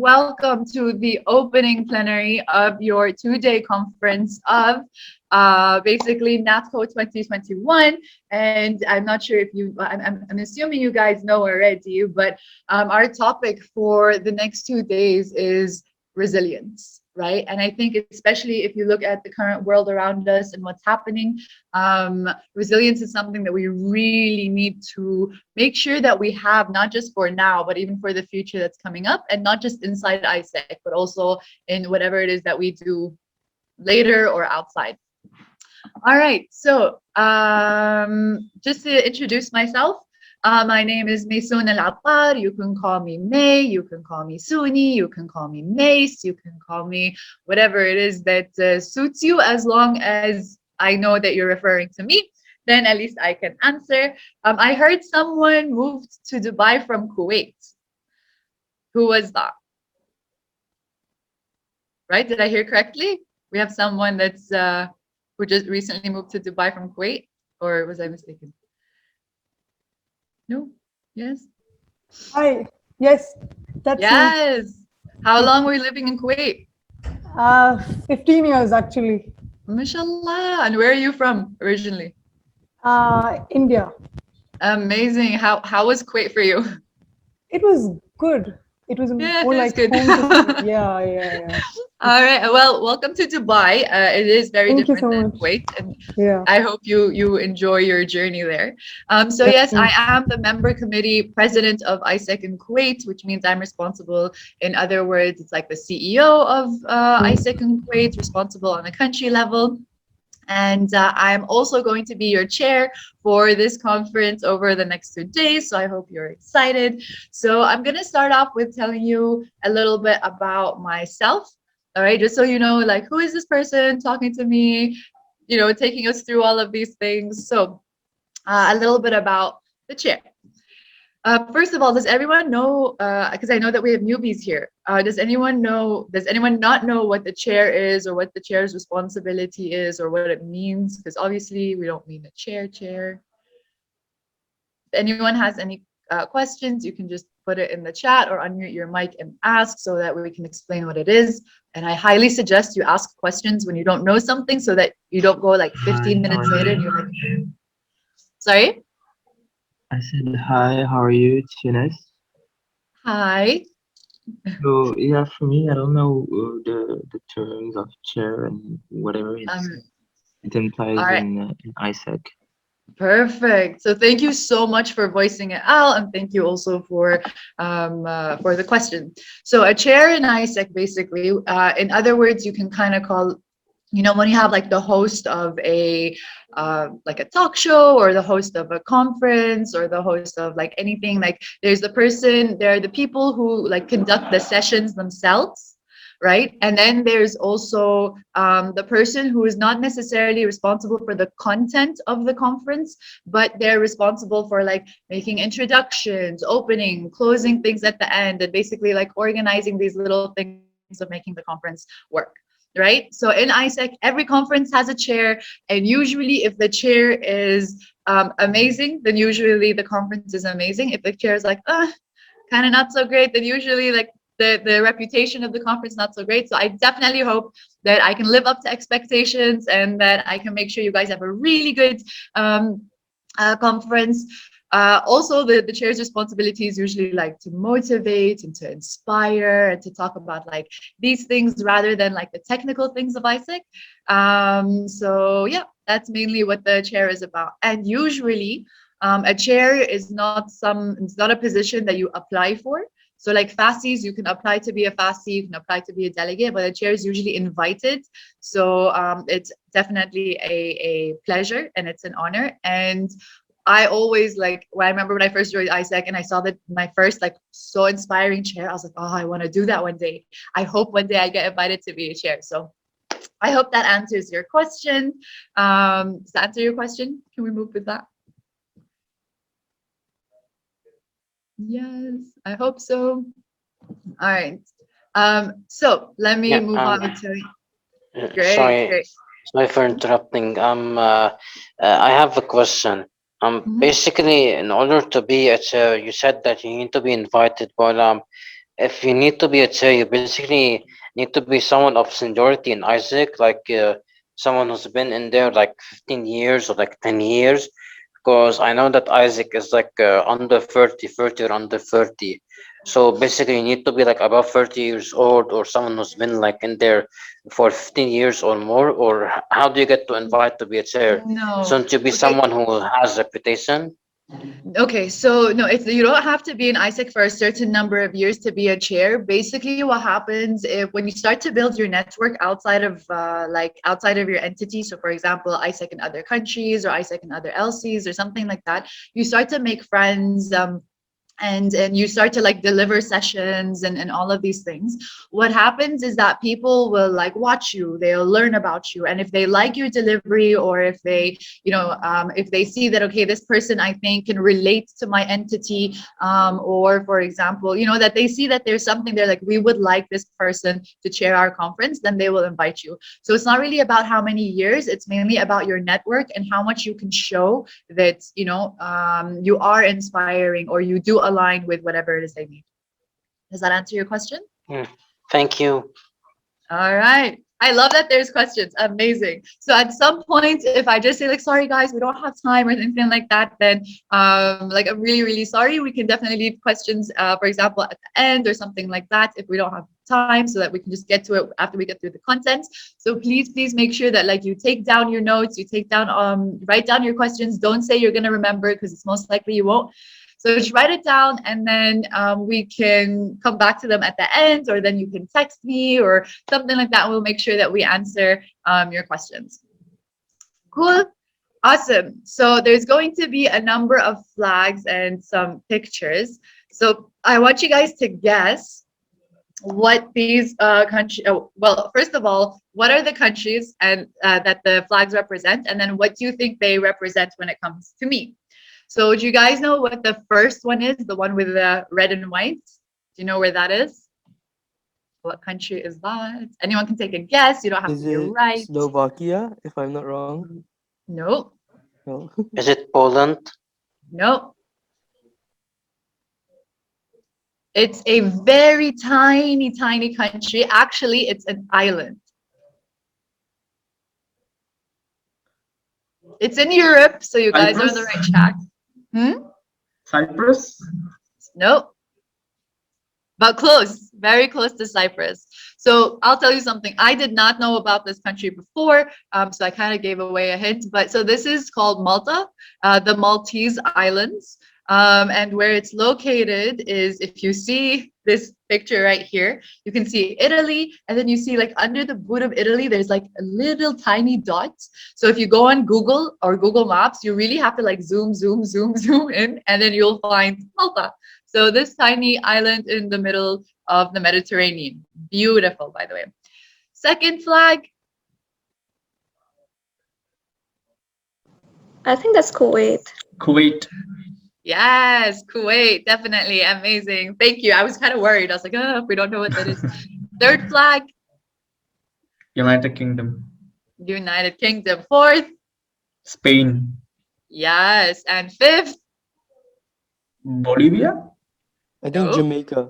welcome to the opening plenary of your two-day conference of basically NatCo 2021. And I'm not sure if I'm assuming you guys know already, but our topic for the next 2 days is resilience, right? And I think especially if you look at the current world around us and what's happening, resilience is something that we really need to make sure that we have, not just for now, but even for the future that's coming up, and not just inside ISEC, but also in whatever it is that we do later or outside. All right, so just to introduce myself, my name is Maysoon Attar. You can call me May, you can call me Suni, you can call me Mace, you can call me whatever it is that suits you, as long as I know that you're referring to me, then at least I can answer. I heard someone moved to Dubai from Kuwait. Who was that? Right, did I hear correctly? We have someone that's who just recently moved to Dubai from Kuwait, or was I mistaken? No? Yes? Hi. Yes, that's Yes. me. How long were you living in Kuwait? 15 years actually. Mashallah. And where are you from originally? India. Amazing. How was Kuwait for you? It was good. It was Yeah, more it's like good. home to me. Yeah. All right. Well, welcome to Dubai. It is very Thank you different so than much. Kuwait, and Yeah. I hope you enjoy your journey there. So That's yes, me. I am the member committee president of ISEC in Kuwait, which means I'm responsible. In other words, it's like the CEO of ISEC in Kuwait, responsible on the country level. And I'm also going to be your chair for this conference over the next 2 days. So I hope you're excited. So I'm going to start off with telling you a little bit about myself. All right, just so you know, like, who is this person talking to me, taking us through all of these things. So a little bit about the chair. First of all, does everyone know, because I know that we have newbies here, does anyone not know what the chair is, or what the chair's responsibility is, or what it means? Because obviously we don't mean a chair. If anyone has any questions, you can just put it in the chat or unmute your mic and ask, so that we can explain what it is. And I highly suggest you ask questions when you don't know something, so that you don't go like 15 minutes later and you're like, sorry? I said hi, how are you? It's Younes. Hi. So yeah, for me, I don't know the terms of chair and whatever it implies all right. in ISEC. Perfect. So thank you so much for voicing it out, and thank you also for the question. So a chair in ISEC, basically, in other words, you can kind of call, when you have like the host of a talk show, or the host of a conference, or the host of like anything, like there are the people who like conduct the sessions themselves, right? And then there's also the person who is not necessarily responsible for the content of the conference, but they're responsible for like making introductions, opening, closing things at the end, and basically like organizing these little things of making the conference work. Right? So in ISEC, every conference has a chair, and usually if the chair is amazing, then usually the conference is amazing. If the chair is like, kind of not so great, then usually like the reputation of the conference not so great. So I definitely hope that I can live up to expectations, and that I can make sure you guys have a really good conference. Also, the chair's responsibility is usually like to motivate and to inspire and to talk about like these things, rather than like the technical things of ISEC. So yeah, that's mainly what the chair is about. And usually a chair is it's not a position that you apply for. So like FASIs, you can apply to be a FASI, you can apply to be a delegate, but a chair is usually invited. So it's definitely a pleasure, and it's an honor. And I always I remember when I first joined ISEC and I saw that my first like so inspiring chair, I was like, oh, I want to do that one day. I hope one day I get invited to be a chair. So I hope that answers your question. Does that answer your question? Can we move with that? Yes, I hope so. All right. So let me move on to. Great. Sorry for interrupting. I have a question. Basically, in order to be a chair, you said that you need to be invited, but if you need to be a chair, you basically need to be someone of seniority in Isaac, like someone who's been in there like 15 years or like 10 years. Because I know that Isaac is like under 30 or under 30. So basically, you need to be like above 30 years old or someone who's been like in there for 15 years or more. Or how do you get to invite to be a chair? No. Shouldn't you be Okay. someone who has reputation? Okay, so no, it's you don't have to be in ISEC for a certain number of years to be a chair. Basically, what happens if when you start to build your network outside of outside of your entity, so for example, ISEC in other countries or ISEC in other LCs or something like that, you start to make friends. And you start to like deliver sessions and all of these things. What happens is that people will like watch you, they'll learn about you, and if they like your delivery, or if they if they see that, okay, this person I think can relate to my entity, or for example, that they see that there's something there, like we would like this person to chair our conference, then they will invite you. So it's not really about how many years, it's mainly about your network and how much you can show that you are inspiring, or you do align with whatever it is they need. Does that answer your question? Thank you. All right. I love that there's questions. Amazing. So at some point, if I just say like, sorry guys, we don't have time or anything like that, then like I'm really, really sorry. We can definitely leave questions, for example, at the end or something like that if we don't have time, so that we can just get to it after we get through the content. So please make sure that like you take down your notes, you take down, write down your questions. Don't say you're going to remember, because it's most likely you won't. So just write it down, and then we can come back to them at the end, or then you can text me or something like that. We'll make sure that we answer your questions. Cool. Awesome. So there's going to be a number of flags and some pictures. So I want you guys to guess what these countries, well, first of all, what are the countries and that the flags represent? And then what do you think they represent when it comes to me? So do you guys know what the first one is? The one with the red and white? Do you know where that is? What country is that? Anyone can take a guess. You don't have to be right. Is it Slovakia, if I'm not wrong? No. No. Is it Poland? No. It's a very tiny country. Actually, it's an island. It's in Europe, so you guys are on the right track. Cyprus? Nope. But close, very close to Cyprus. So I'll tell you something. I did not know about this country before, so I kind of gave away a hint. But so this is called Malta, the Maltese Islands. And where it's located is, if you see this picture right here, you can see Italy, and then you see like under the boot of Italy, there's like a little tiny dot. So if you go on Google or Google Maps, you really have to like zoom in, and then you'll find Malta. So this tiny island in the middle of the Mediterranean. Beautiful, by the way. Second flag. I think that's Kuwait. Kuwait. Yes, Kuwait, definitely. Amazing. Thank you. I was kind of worried. I was like, oh, if we don't know what that is. Third flag. United Kingdom. United Kingdom. Fourth. Spain. Yes. And fifth. Bolivia. I think No. Jamaica.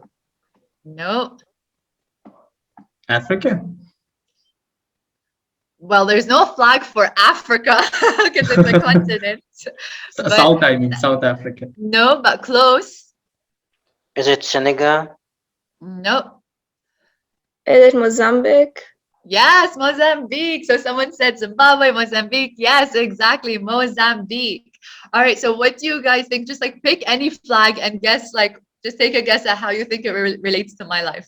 No. Africa. Well, there's no flag for Africa because it's a continent. But South, I mean, South Africa. no, but close. Is it Senegal? No. Is it Mozambique? Yes, Mozambique. So someone said Zimbabwe, Mozambique. Yes, exactly, Mozambique. All right, so what do you guys think? Just like pick any flag and guess, like just take a guess at how you think it relates to my life.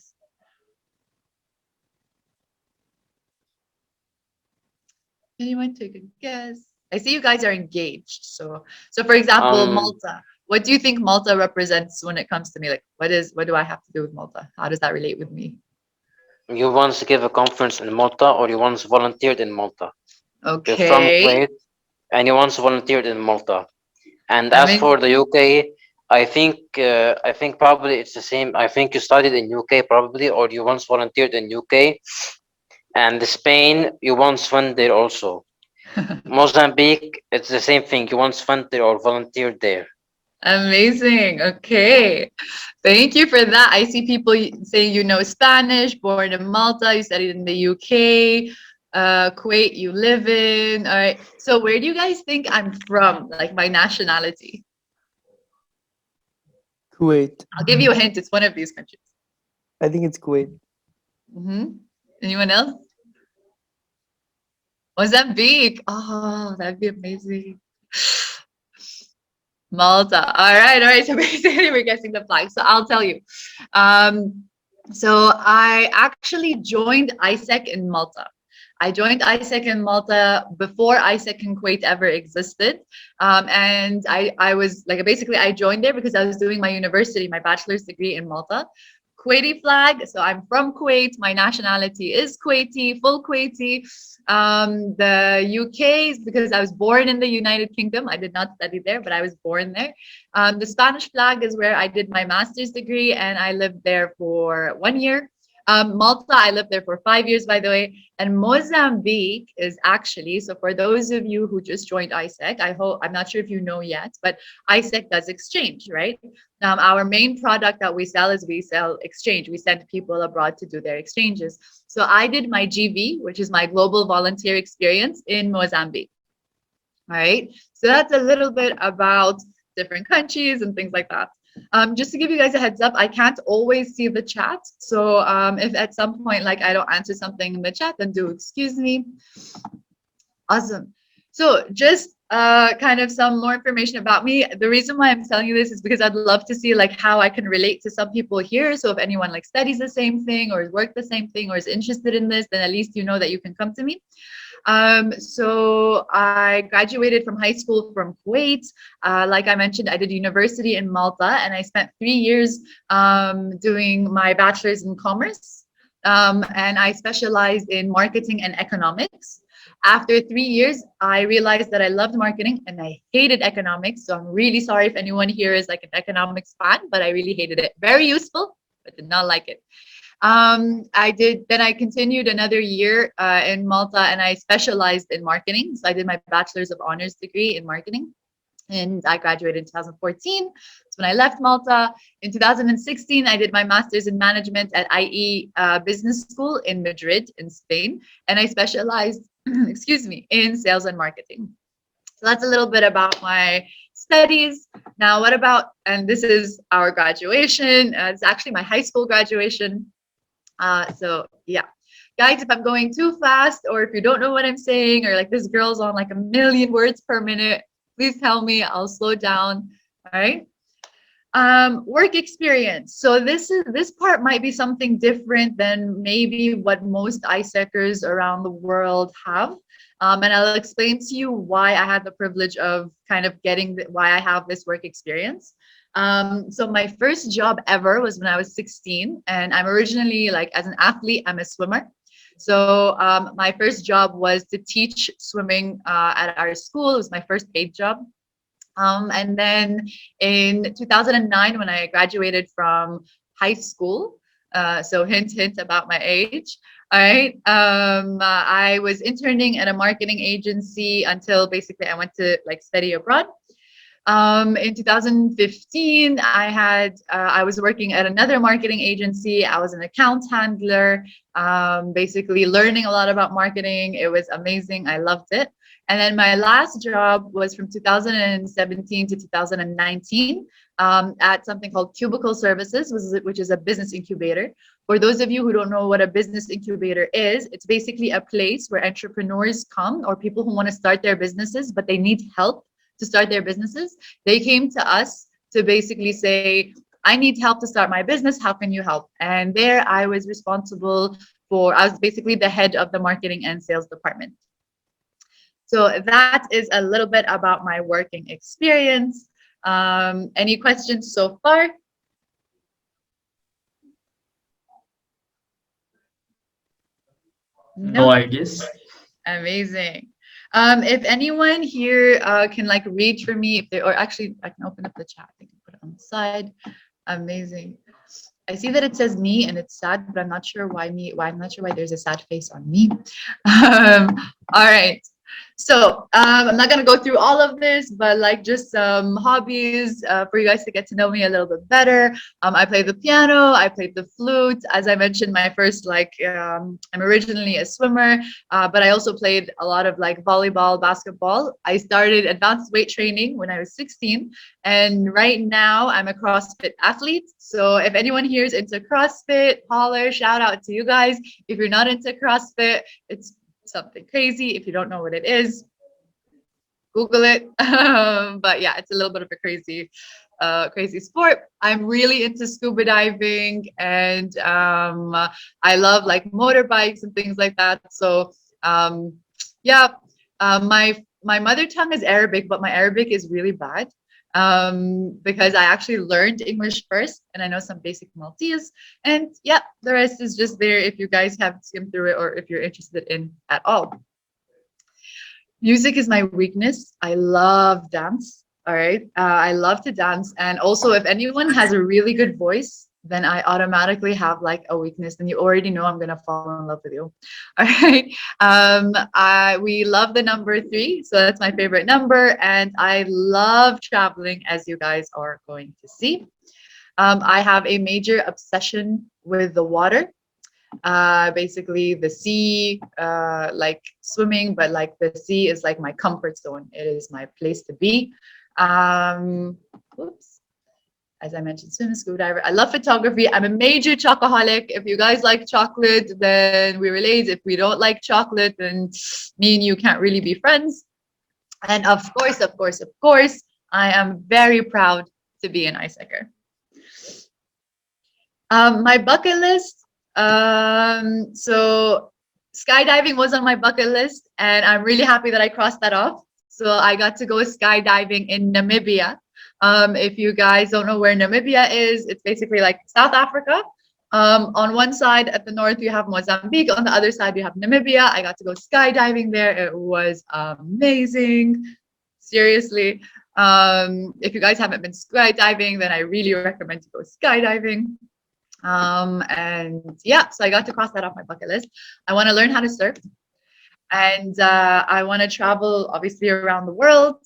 Anyone take a guess? I see you guys are engaged. So for example, Malta. What do you think Malta represents when it comes to me? Like, what do I have to do with Malta? How does that relate with me? You once gave a conference in Malta, or you once volunteered in Malta? Okay. You're from Kuwait, and you once volunteered in Malta. And as for the UK, I think probably it's the same. I think you studied in UK probably, or you once volunteered in UK. And Spain, you once went there also. Mozambique, it's the same thing. You once went there or volunteered there. Amazing. Okay. Thank you for that. I see people saying you know Spanish, born in Malta, you studied in the UK, Kuwait, you live in. All right. So where do you guys think I'm from? Like my nationality? Kuwait. I'll give you a hint. It's one of these countries. I think it's Kuwait. Anyone else? Mozambique. Oh, that'd be amazing. Malta. All right, all right. So basically, we're guessing the flag. So I'll tell you. So I actually joined ISEC in Malta. I joined ISEC in Malta before ISEC in Kuwait ever existed. And I was like, basically, I joined there because I was doing my university, my bachelor's degree in Malta. Kuwaiti flag. So I'm from Kuwait. My nationality is Kuwaiti, full Kuwaiti. The UK is because I was born in the United Kingdom. I did not study there, but I was born there. The Spanish flag is where I did my master's degree and I lived there for 1 year. Malta, I lived there for 5 years, by the way. And Mozambique is actually, so for those of you who just joined ISEC, I'm not sure if you know yet, but ISEC does exchange, right? Our main product that we sell is we sell exchange. We send people abroad to do their exchanges. So I did my GV, which is my global volunteer experience in Mozambique. All right. So that's a little bit about different countries and things like that. Just to give you guys a heads up, I can't always see the chat. So if at some point, like I don't answer something in the chat, then do excuse me. Awesome. So just kind of some more information about me. The reason why I'm telling you this is because I'd love to see like how I can relate to some people here. So if anyone like studies the same thing or has worked the same thing or is interested in this, then at least you know that you can come to me. So I graduated from high school from Kuwait. Like I mentioned, I did university in Malta and I spent 3 years doing my bachelor's in commerce. And I specialized in marketing and economics. After 3 years, I realized that I loved marketing and I hated economics. So I'm really sorry if anyone here is like an economics fan, but I really hated it. Very useful, but did not like it. I continued another year in Malta and I specialized in marketing. So I did my bachelor's of honors degree in marketing and I graduated in 2014. That's when I left Malta. In 2016, I did my master's in management at IE Business School in Madrid in Spain. And I specialized, excuse me, in sales and marketing. So that's a little bit about my studies. Now, what about, and this is our graduation. It's actually my high school graduation. So yeah, guys, if I'm going too fast or if you don't know what I'm saying or like this girl's on like 1,000,000 words per minute, please tell me, I'll slow down. All right. Work experience. So this part might be something different than maybe what most ISECers around the world have. And I'll explain to you why I had the privilege of kind of getting why I have this work experience. So my first job ever was when I was 16 and I'm originally like as an athlete, I'm a swimmer. So my first job was to teach swimming at our school. It was my first paid job. And then in 2009, when I graduated from high school, so hint, hint about my age. All right. I was interning at a marketing agency until basically I went to like study abroad. In 2015, I was working at another marketing agency. I was an account handler, basically learning a lot about marketing. It was amazing. I loved it. And then my last job was from 2017 to 2019 at something called Cubicle Services, which is a business incubator. For those of you who don't know what a business incubator is, it's basically a place where entrepreneurs come or people who want to start their businesses, but they need help to start their businesses. They came to us to basically say, I need help to start my business. How can you help? And there I was responsible for, I was basically the head of the marketing and sales department. So that is a little bit about my working experience. Any questions so far? No, I guess. Amazing. If anyone here can like read for me, if they, or actually I can open up the chat. I can put it on the side. Amazing. I see that it says me and it's sad, but I'm not sure why me. Why I'm not sure why there's a sad face on me. All right. So I'm not gonna go through all of this, but like just some hobbies for you guys to get to know me a little bit better. I play the piano, I played the flute. As I mentioned, my first I'm originally a swimmer, but I also played a lot of like volleyball, basketball. I started advanced weight training when I was 16, and right now I'm a CrossFit athlete. So if anyone here is into CrossFit, holler, shout out to you guys. If you're not into CrossFit, it's something crazy. If you don't know what it is, Google it. But yeah, it's a little bit of a crazy sport. I'm really into scuba diving, and I love like motorbikes and things like that. So yeah, my mother tongue is Arabic, but my Arabic is really bad because I actually learned English first, and I know some basic Maltese. And yeah, the rest is just there if you guys have skimmed through it or if you're interested in at all. Music is my weakness. I love dance. All right. I love to dance. And also, if anyone has a really good voice, then I automatically have like a weakness. And you already know I'm going to fall in love with you. All right. We love the number 3. So that's my favorite number. And I love traveling, as you guys are going to see. I have a major obsession with the water. Basically the sea, like swimming, but like the sea is like my comfort zone. It is my place to be. Oops. As I mentioned, swim, scuba diver. I love photography. I'm a major chocoholic. If you guys like chocolate, then we relate. If we don't like chocolate, then me and you can't really be friends. And of course, I am very proud to be an ice hiker. My bucket list. So skydiving was on my bucket list, and I'm really happy that I crossed that off. So I got to go skydiving in Namibia. If you guys don't know where Namibia is, it's basically like South Africa. On one side at the north, you have Mozambique. On the other side, you have Namibia. I got to go skydiving there. It was amazing. Seriously. If you guys haven't been skydiving, then I really recommend to go skydiving. And yeah, so I got to cross that off my bucket list. I want to learn how to surf, and I want to travel obviously around the world.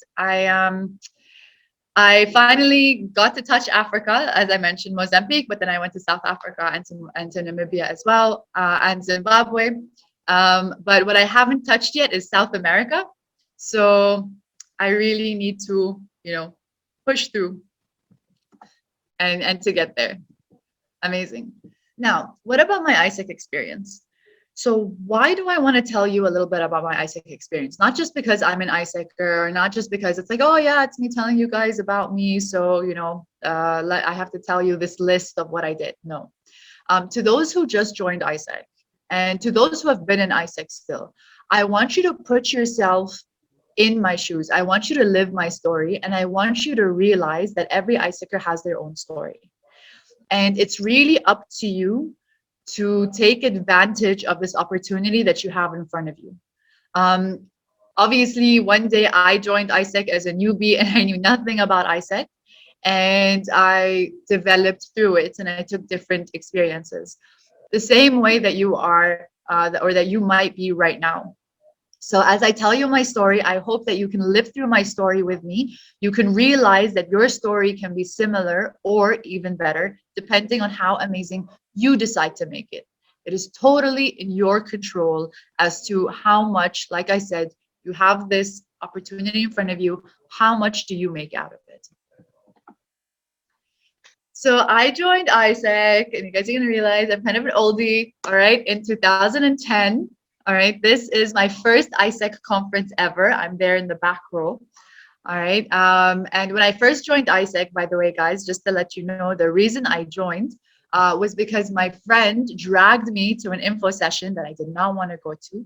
I finally got to touch Africa, as I mentioned, Mozambique, but then I went to South Africa and to Namibia as well, and Zimbabwe. But what I haven't touched yet is South America. So I really need to, push through and to get there. Amazing. Now, what about my ISEC experience? So why do I want to tell you a little bit about my ISEC experience? Not just because I'm an ISECer, or not just because it's like, oh yeah, it's me telling you guys about me. So, I have to tell you this list of what I did. No. To those who just joined ISEC, and to those who have been in ISEC still, I want you to put yourself in my shoes. I want you to live my story, and I want you to realize that every ISECer has their own story. And it's really up to you to take advantage of this opportunity that you have in front of you. Obviously, one day I joined ISEC as a newbie and I knew nothing about ISEC, and I developed through it and I took different experiences. The same way that you are, or that you might be right now. So as I tell you my story, I hope that you can live through my story with me. You can realize that your story can be similar or even better, depending on how amazing you decide to make it. It is totally in your control as to how much, like I said, you have this opportunity in front of you. How much do you make out of it? So I joined ISEC, and you guys are going to realize I'm kind of an oldie, all right, in 2010. All right, this is my first ISEC conference ever. I'm there in the back row. All right, and when I first joined ISEC, by the way, guys, just to let you know, the reason I joined was because my friend dragged me to an info session that I did not want to go to.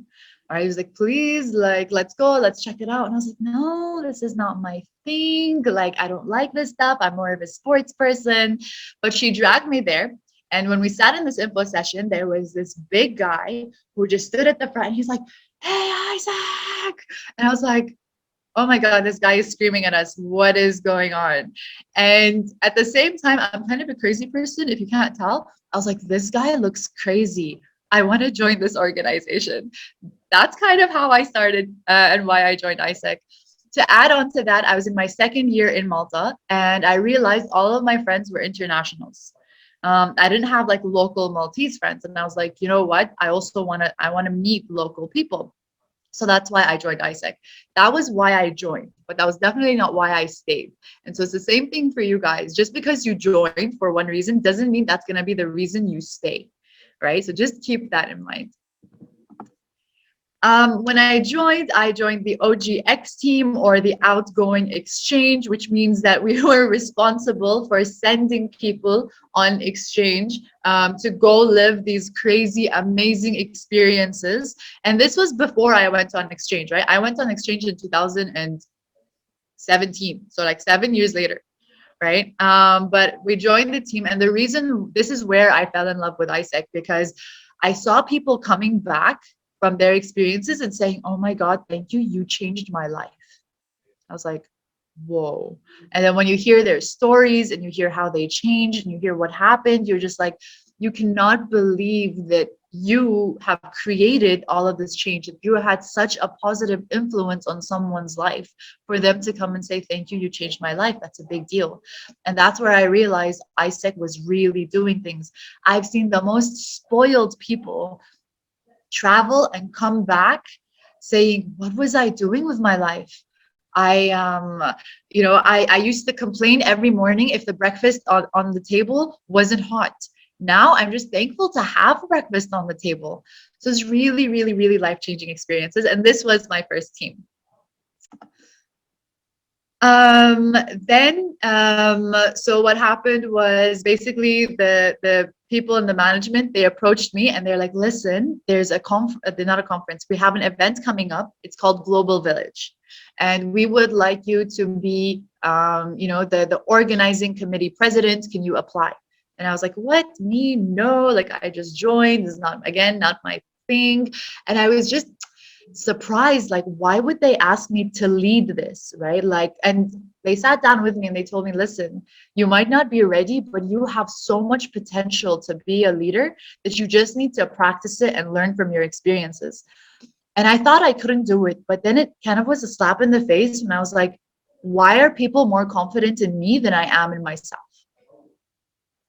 All right, he was like, please, like, let's go, let's check it out. And I was like, no, this is not my thing. Like, I don't like this stuff. I'm more of a sports person. But she dragged me there. And when we sat in this info session, there was this big guy who just stood at the front. He's like, hey, Isaac. And I was like, oh my God, this guy is screaming at us. What is going on? And at the same time, I'm kind of a crazy person, if you can't tell. I was like, this guy looks crazy. I want to join this organization. that's kind of how I started and why I joined ISEC. To add on to that, I was in my second year in Malta, and I realized all of my friends were internationals. I didn't have like local Maltese friends, and I was like, you know what? I want to meet local people. So that's why I joined ISEC. That was why I joined, but that was definitely not why I stayed. And so it's the same thing for you guys. Just because you joined for one reason doesn't mean that's going to be the reason you stay, right? So just keep that in mind. When I joined the OGX team, or the outgoing exchange, which means that we were responsible for sending people on exchange to go live these crazy, amazing experiences. And this was before I went on exchange, right? I went on exchange in 2017, so like 7 years later, right? But we joined the team, and the reason, this is where I fell in love with ISEC, because I saw people coming back from their experiences and saying, oh my God, thank you, you changed my life. I was like, whoa. And then when you hear their stories and you hear how they changed and you hear what happened, you're just like, you cannot believe that you have created all of this change, that you had such a positive influence on someone's life. For them to come and say, thank you, you changed my life, that's a big deal. And that's where I realized ISEC was really doing things. I've seen the most spoiled people travel and come back saying, what was I doing with my life? I used to complain every morning if the breakfast on the table wasn't hot. Now I'm just thankful to have breakfast on the table. So it's really, really, really life-changing experiences. And this was my first team. So what happened was, basically the people in the management, they approached me and they're like, listen, there's not a conference, we have an event coming up. It's called Global Village. And we would like you to be, the organizing committee president. Can you apply? And I was like, what, me? No, like I just joined. This is not my thing. And I was just surprised, like, why would they ask me to lead this, right? Like, and they sat down with me and they told me, listen, you might not be ready, but you have so much potential to be a leader that you just need to practice it and learn from your experiences. And I thought I couldn't do it, but then it kind of was a slap in the face when I was like, why are people more confident in me than I am in myself?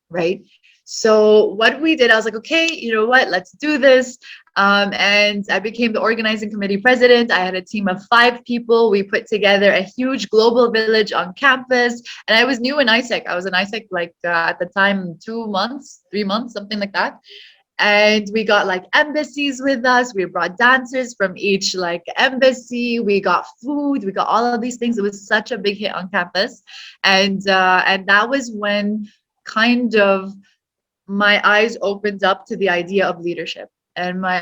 Right? So what we did, I was like, okay, you know what, let's do this. And I became the organizing committee president. I had a team of 5 people. We put together a huge global village on campus. And I was new in ISEC. I was in ISEC at the time, 2 months, 3 months, something like that. And we got like embassies with us. We brought dancers from each like embassy. We got food. We got all of these things. It was such a big hit on campus. And that was when kind of my eyes opened up to the idea of leadership, and my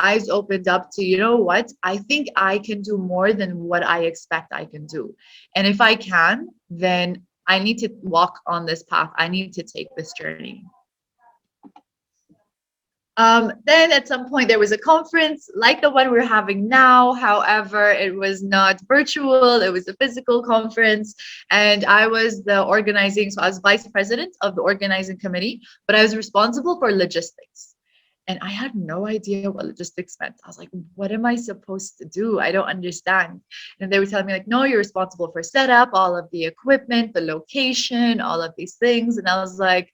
eyes opened up to, you know what, I think I can do more than what I expect I can do. And if I can, then I need to walk on this path. I need to take this journey. Then at some point there was a conference like the one we're having now. However, it was not virtual, it was a physical conference. And I was I was vice president of the organizing committee, but I was responsible for logistics. And I had no idea what logistics meant. I was like, what am I supposed to do? I don't understand. And they were telling me like, no, you're responsible for setup, all of the equipment, the location, all of these things. And I was like,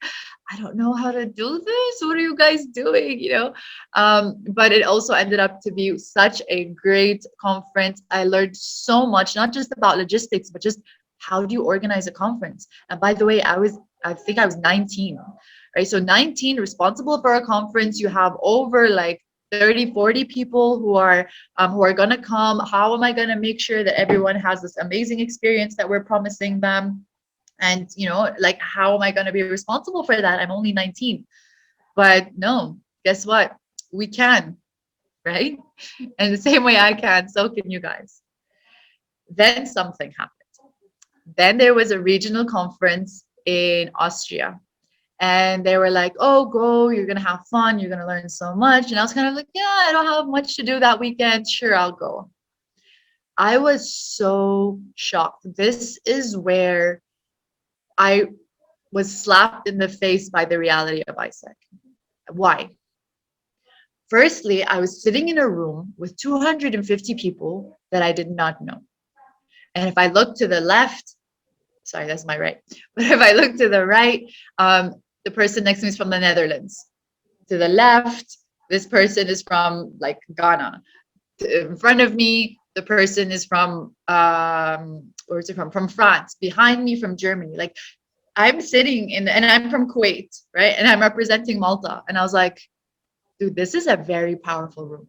I don't know how to do this. What are you guys doing? But it also ended up to be such a great conference. I learned so much, not just about logistics, but just how do you organize a conference? And by the way, I think I was 19. Right? So 19, responsible for a conference. You have over like 30, 40 people who are going to come. How am I going to make sure that everyone has this amazing experience that we're promising them? And, like, how am I going to be responsible for that? I'm only 19. But no, guess what? We can, right? And the same way I can, so can you guys. Then something happened. Then there was a regional conference in Austria. And they were like, oh, go, you're going to have fun. You're going to learn so much. And I was kind of like, yeah, I don't have much to do that weekend. Sure, I'll go. I was so shocked. This is where I was slapped in the face by the reality of ISEC. Why? Firstly, I was sitting in a room with 250 people that I did not know. And if I look to the left, sorry, that's my right. But if I look to the right, the person next to me is from the Netherlands. To the left, this person is from like Ghana. In front of me, the person is from where is it from? From France. Behind me, from Germany. Like I'm sitting in, and I'm from Kuwait, right? And I'm representing Malta. And I was like, dude, this is a very powerful room.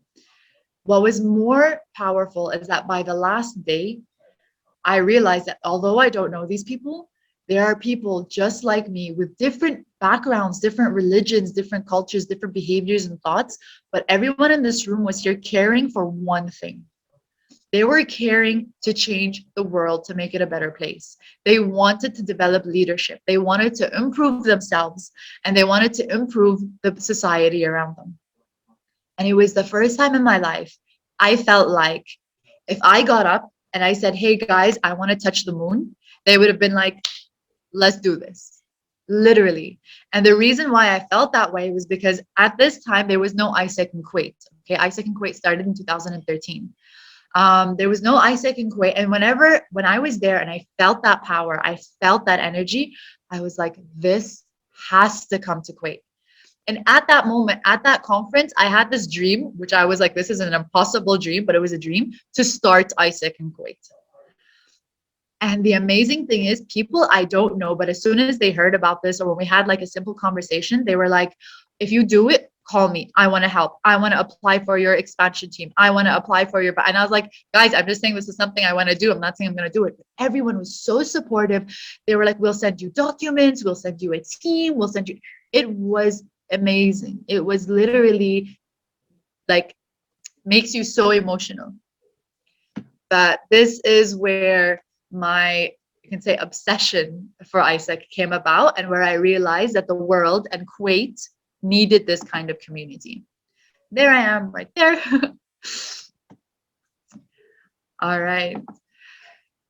What was more powerful is that by the last day, I realized that although I don't know these people, there are people just like me with different backgrounds, different religions, different cultures, different behaviors and thoughts. But everyone in this room was here caring for one thing. They were caring to change the world, to make it a better place. They wanted to develop leadership. They wanted to improve themselves, and they wanted to improve the society around them. And it was the first time in my life I felt like if I got up and I said, hey guys, I want to touch the moon, they would have been like, let's do this. Literally. And the reason why I felt that way was because at this time, there was no ISEC in Kuwait. Okay, ISEC in Kuwait started in 2013. There was no ISEC in Kuwait. And when I was there and I felt that power, I felt that energy, I was like, this has to come to Kuwait. And at that moment, at that conference, I had this dream, which I was like, this is an impossible dream, but it was a dream to start ISEC in Kuwait. And the amazing thing is, people I don't know, but as soon as they heard about this, or when we had like a simple conversation, they were like, if you do it, call me. I want to help. I want to apply for your expansion team. I want to apply for your, and I was like, guys, I'm just saying this is something I want to do. I'm not saying I'm going to do it. But everyone was so supportive. They were like, we'll send you documents. We'll send you a team. We'll send you. It was amazing. It was literally like, makes you so emotional. But this is where my, you can say, obsession for ISEC came about, and where I realized that the world and Kuwait needed this kind of community. There I am right there. All right.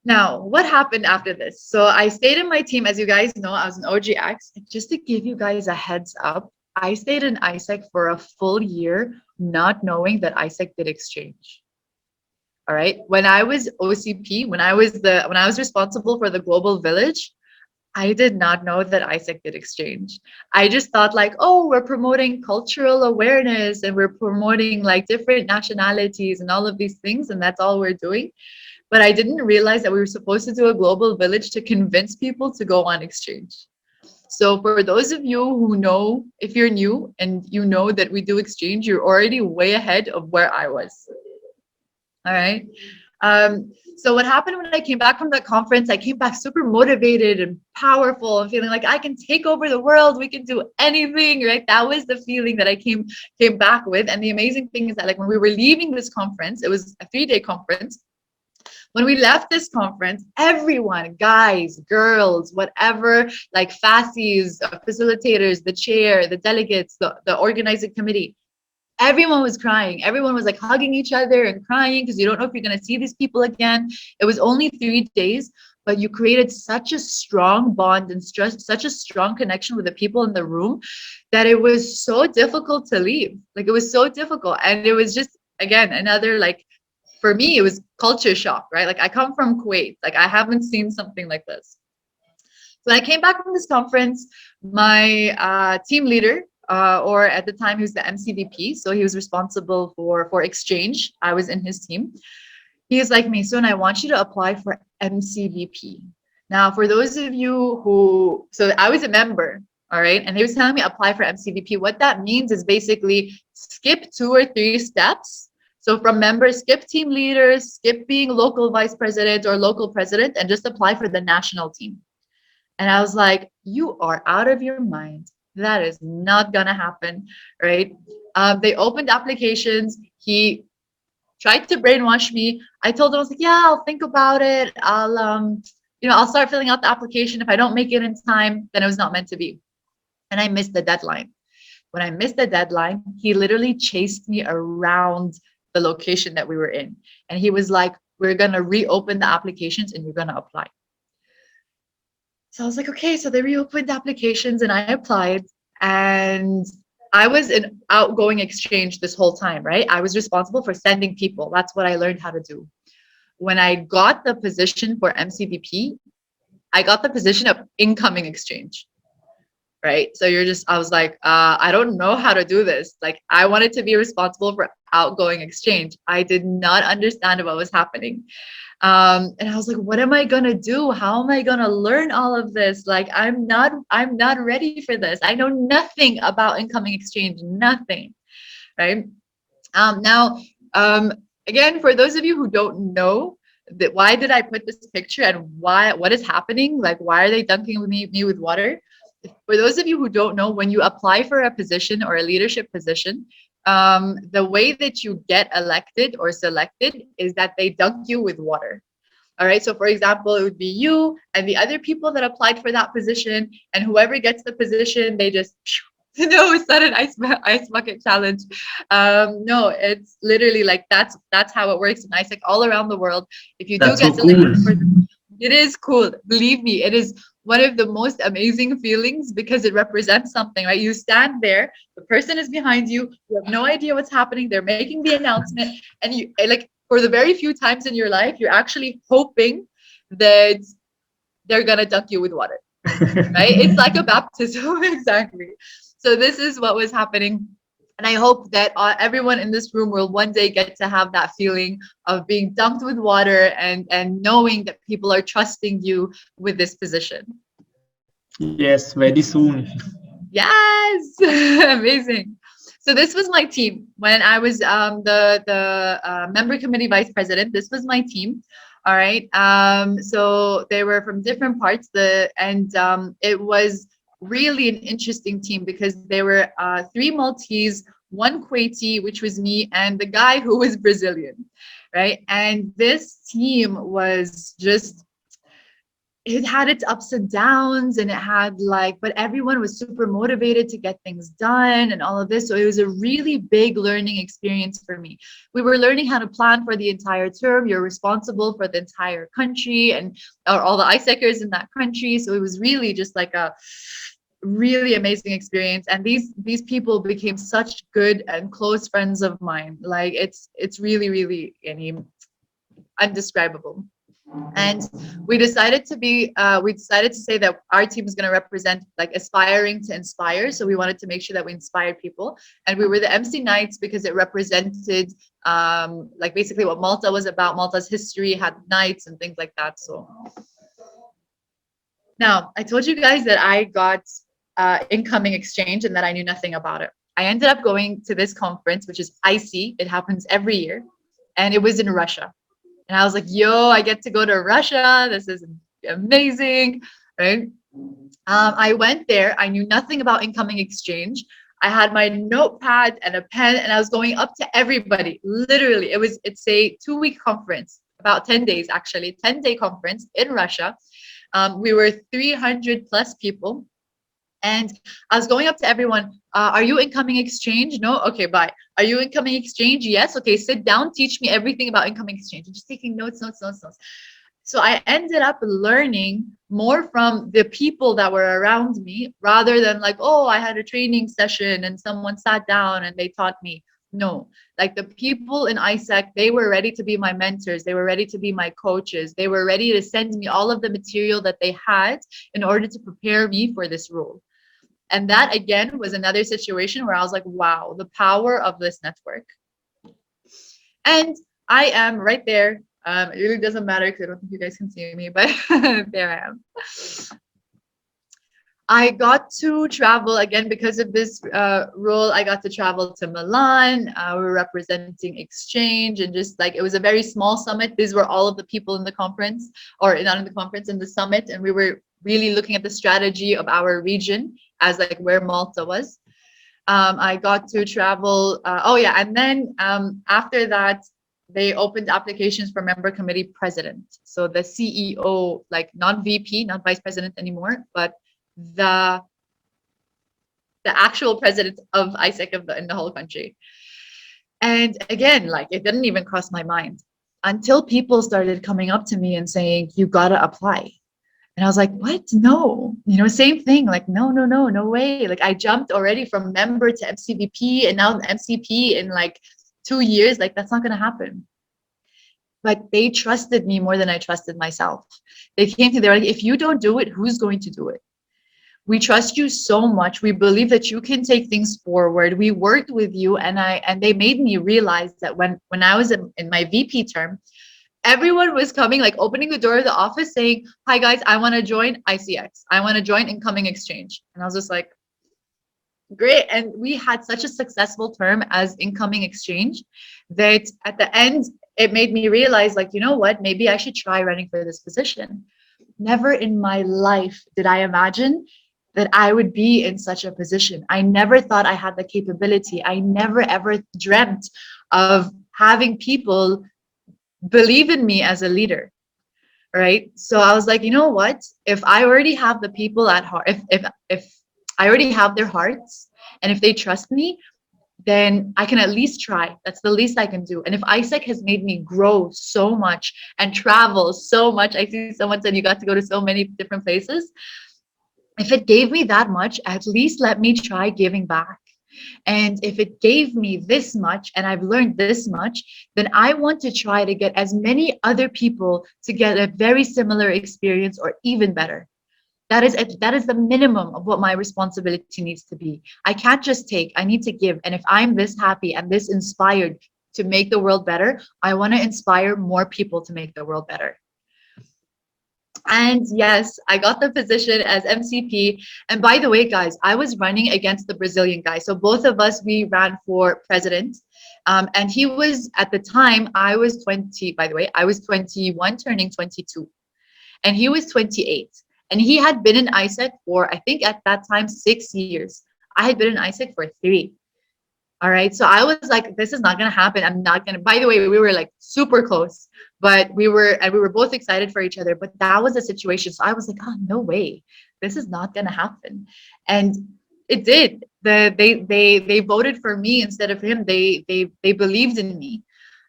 Now, what happened after this? So I stayed in my team. As you guys know, I was an OGX. Just to give you guys a heads up, I stayed in ISEC for a full year, not knowing that ISEC did exchange. All right. When I was OCP, when I was responsible for the global village, I did not know that ISEC did exchange. I just thought like, oh, we're promoting cultural awareness and we're promoting like different nationalities and all of these things, and that's all we're doing. But I didn't realize that we were supposed to do a global village to convince people to go on exchange. So for those of you who know, if you're new and you know that we do exchange, you're already way ahead of where I was. All right. So what happened when I came back from that conference, I came back super motivated and powerful and feeling like I can take over the world. We can do anything, right? That was the feeling that I came back with. And the amazing thing is that like when we were leaving this conference, it was a 3-day conference. When we left this conference, everyone, guys, girls, whatever, like FACIs, facilitators, the chair, the delegates, the organizing committee, everyone was crying. Everyone was like hugging each other and crying because you don't know if you're going to see these people again. It was only 3 days, but you created such a strong bond and such a strong connection with the people in the room that it was so difficult to leave. Like it was so difficult. And it was just, again, another like, for me, it was culture shock, right? Like I come from Kuwait. Like I haven't seen something like this. So when I came back from this conference, my team leader, or at the time he was the MCVP, so he was responsible for exchange. I was in his team. He was like, Maysoon, I want you to apply for MCVP. Now, for those of you who, so I was a member, all right, and he was telling me apply for MCVP. What that means is basically skip 2 or 3 steps. So from member, skip team leaders, skip being local vice president or local president, and just apply for the national team. And I was like, you are out of your mind. That is not gonna happen, right? They opened applications. He tried to brainwash me. I told him, I was like, yeah, I'll think about it. I'll start filling out the application. If I don't make it in time, then it was not meant to be. And I missed the deadline. When I missed the deadline, he literally chased me around the location that we were in. And he was like, we're gonna reopen the applications and you're gonna apply. So I was like, okay, so they reopened the applications and I applied, and I was in outgoing exchange this whole time, right? I was responsible for sending people. That's what I learned how to do. When I got the position for MCVP, I got the position of incoming exchange, right? So I was like, I don't know how to do this. Like, I wanted to be responsible for outgoing exchange. I did not understand what was happening. And I was like, what am I gonna do? How am I gonna learn all of this? Like, I'm not ready for this. I know nothing about incoming exchange, nothing, right? Now, again, for those of you who don't know, that why did I put this picture and what is happening? Like, why are they dunking me with water? For those of you who don't know, when you apply for a position or a leadership position, the way that you get elected or selected is that they dunk you with water. All right. So, for example, it would be you and the other people that applied for that position, and whoever gets the position, they just no, it's not an ice bucket challenge. No, it's literally like that's how it works in ISEC all around the world. If you do That's get so cool. selected, it is cool. Believe me, it is one of the most amazing feelings because it represents something, right? You stand there, the person is behind you, you have no idea what's happening. They're making the announcement, and you like for the very few times in your life, you're actually hoping that they're gonna dunk you with water, right? It's like a baptism, exactly. So this is what was happening. And I hope that everyone in this room will one day get to have that feeling of being dunked with water and knowing that people are trusting you with this position. Yes, very soon. Yes, amazing. So this was my team when I was the member committee vice president. This was my team. All right. So they were from different parts. It was really an interesting team because there were 3 Maltese, 1 Kuwaiti, which was me, and the guy who was Brazilian, right? And this team was just, it had its ups and downs, and it had but everyone was super motivated to get things done and all of this. So it was a really big learning experience for me. We were learning how to plan for the entire term. You're responsible for the entire country and all the ISECers in that country. So it was really just like a really amazing experience. And these people became such good and close friends of mine. Like it's really, really undescribable. And we decided to say that our team is going to represent like aspiring to inspire. So we wanted to make sure that we inspired people. And we were the MC Knights because it represented like basically what Malta was about. Malta's history had knights and things like that. So now I told you guys that I got incoming exchange and that I knew nothing about it. I ended up going to this conference, which is IC. It happens every year. And it was in Russia. And I was like, yo, I get to go to Russia. This is amazing, right? I went there. I knew nothing about incoming exchange. I had my notepad and a pen, and I was going up to everybody. Literally, it's a 2-week conference, about 10 days, actually, 10-day conference in Russia. We were 300 plus people. And I was going up to everyone, are you incoming exchange? No? Okay, bye. Are you incoming exchange? Yes. Okay, sit down, teach me everything about incoming exchange. I'm just taking notes. So I ended up learning more from the people that were around me rather than like, oh, I had a training session and someone sat down and they taught me. No, like the people in ISEC, they were ready to be my mentors. They were ready to be my coaches. They were ready to send me all of the material that they had in order to prepare me for this role. And that, again, was another situation where I was like, wow, the power of this network. And I am right there. It really doesn't matter because I don't think you guys can see me, but there I am. I got to travel, again, because of this role, I got to travel to Milan. We were representing exchange and just like, it was a very small summit. These were all of the people in the conference, or not in the conference, in the summit. And we were really looking at the strategy of our region as like where Malta was. I got to travel. And then after that, they opened applications for member committee president. So the CEO, like not VP, not vice president anymore, but the actual president of ISEC in the whole country. And again, like it didn't even cross my mind until people started coming up to me and saying, you gotta apply. And I was like, what? No, same thing. Like, no, no, no, no way. Like, I jumped already from member to MCVP and now MCP in like 2 years. Like, that's not going to happen. But they trusted me more than I trusted myself. They came to me, they're like, if you don't do it, who's going to do it? We trust you so much. We believe that you can take things forward. We worked with you, and they made me realize that when I was in my VP term, everyone was coming, like opening the door of the office saying, hi guys, I want to join ICX. I want to join incoming exchange. And I was just like, great. And we had such a successful term as incoming exchange that at the end, it made me realize, like, you know what, maybe I should try running for this position. Never in my life did I imagine that I would be in such a position. I never thought I had the capability. I never ever dreamt of having people believe in me as a leader, right? So I was like, you know what? If I already have the people at heart, if I already have their hearts, and if they trust me, then I can at least try. That's the least I can do. And if ISEC has made me grow so much and travel so much, I see someone said you got to go to so many different places. If it gave me that much, at least let me try giving back. And if it gave me this much and I've learned this much, then I want to try to get as many other people to get a very similar experience or even better. That is the minimum of what my responsibility needs to be. I can't just take, I need to give. And if I'm this happy and this inspired to make the world better, I want to inspire more people to make the world better. And yes, I got the position as MCP. And by the way, guys, I was running against the Brazilian guy. So both of us, we ran for president. And he was, at the time, I was 20, by the way, I was 21, turning 22. And he was 28. And he had been in ISEC for, I think at that time, 6 years. I had been in ISEC for 3. All right. So I was like, this is not going to happen. I'm not going to, by the way, we were like super close, but we were both excited for each other, but that was the situation. So I was like, oh, no way, this is not going to happen. And it did. They voted for me instead of him. They believed in me.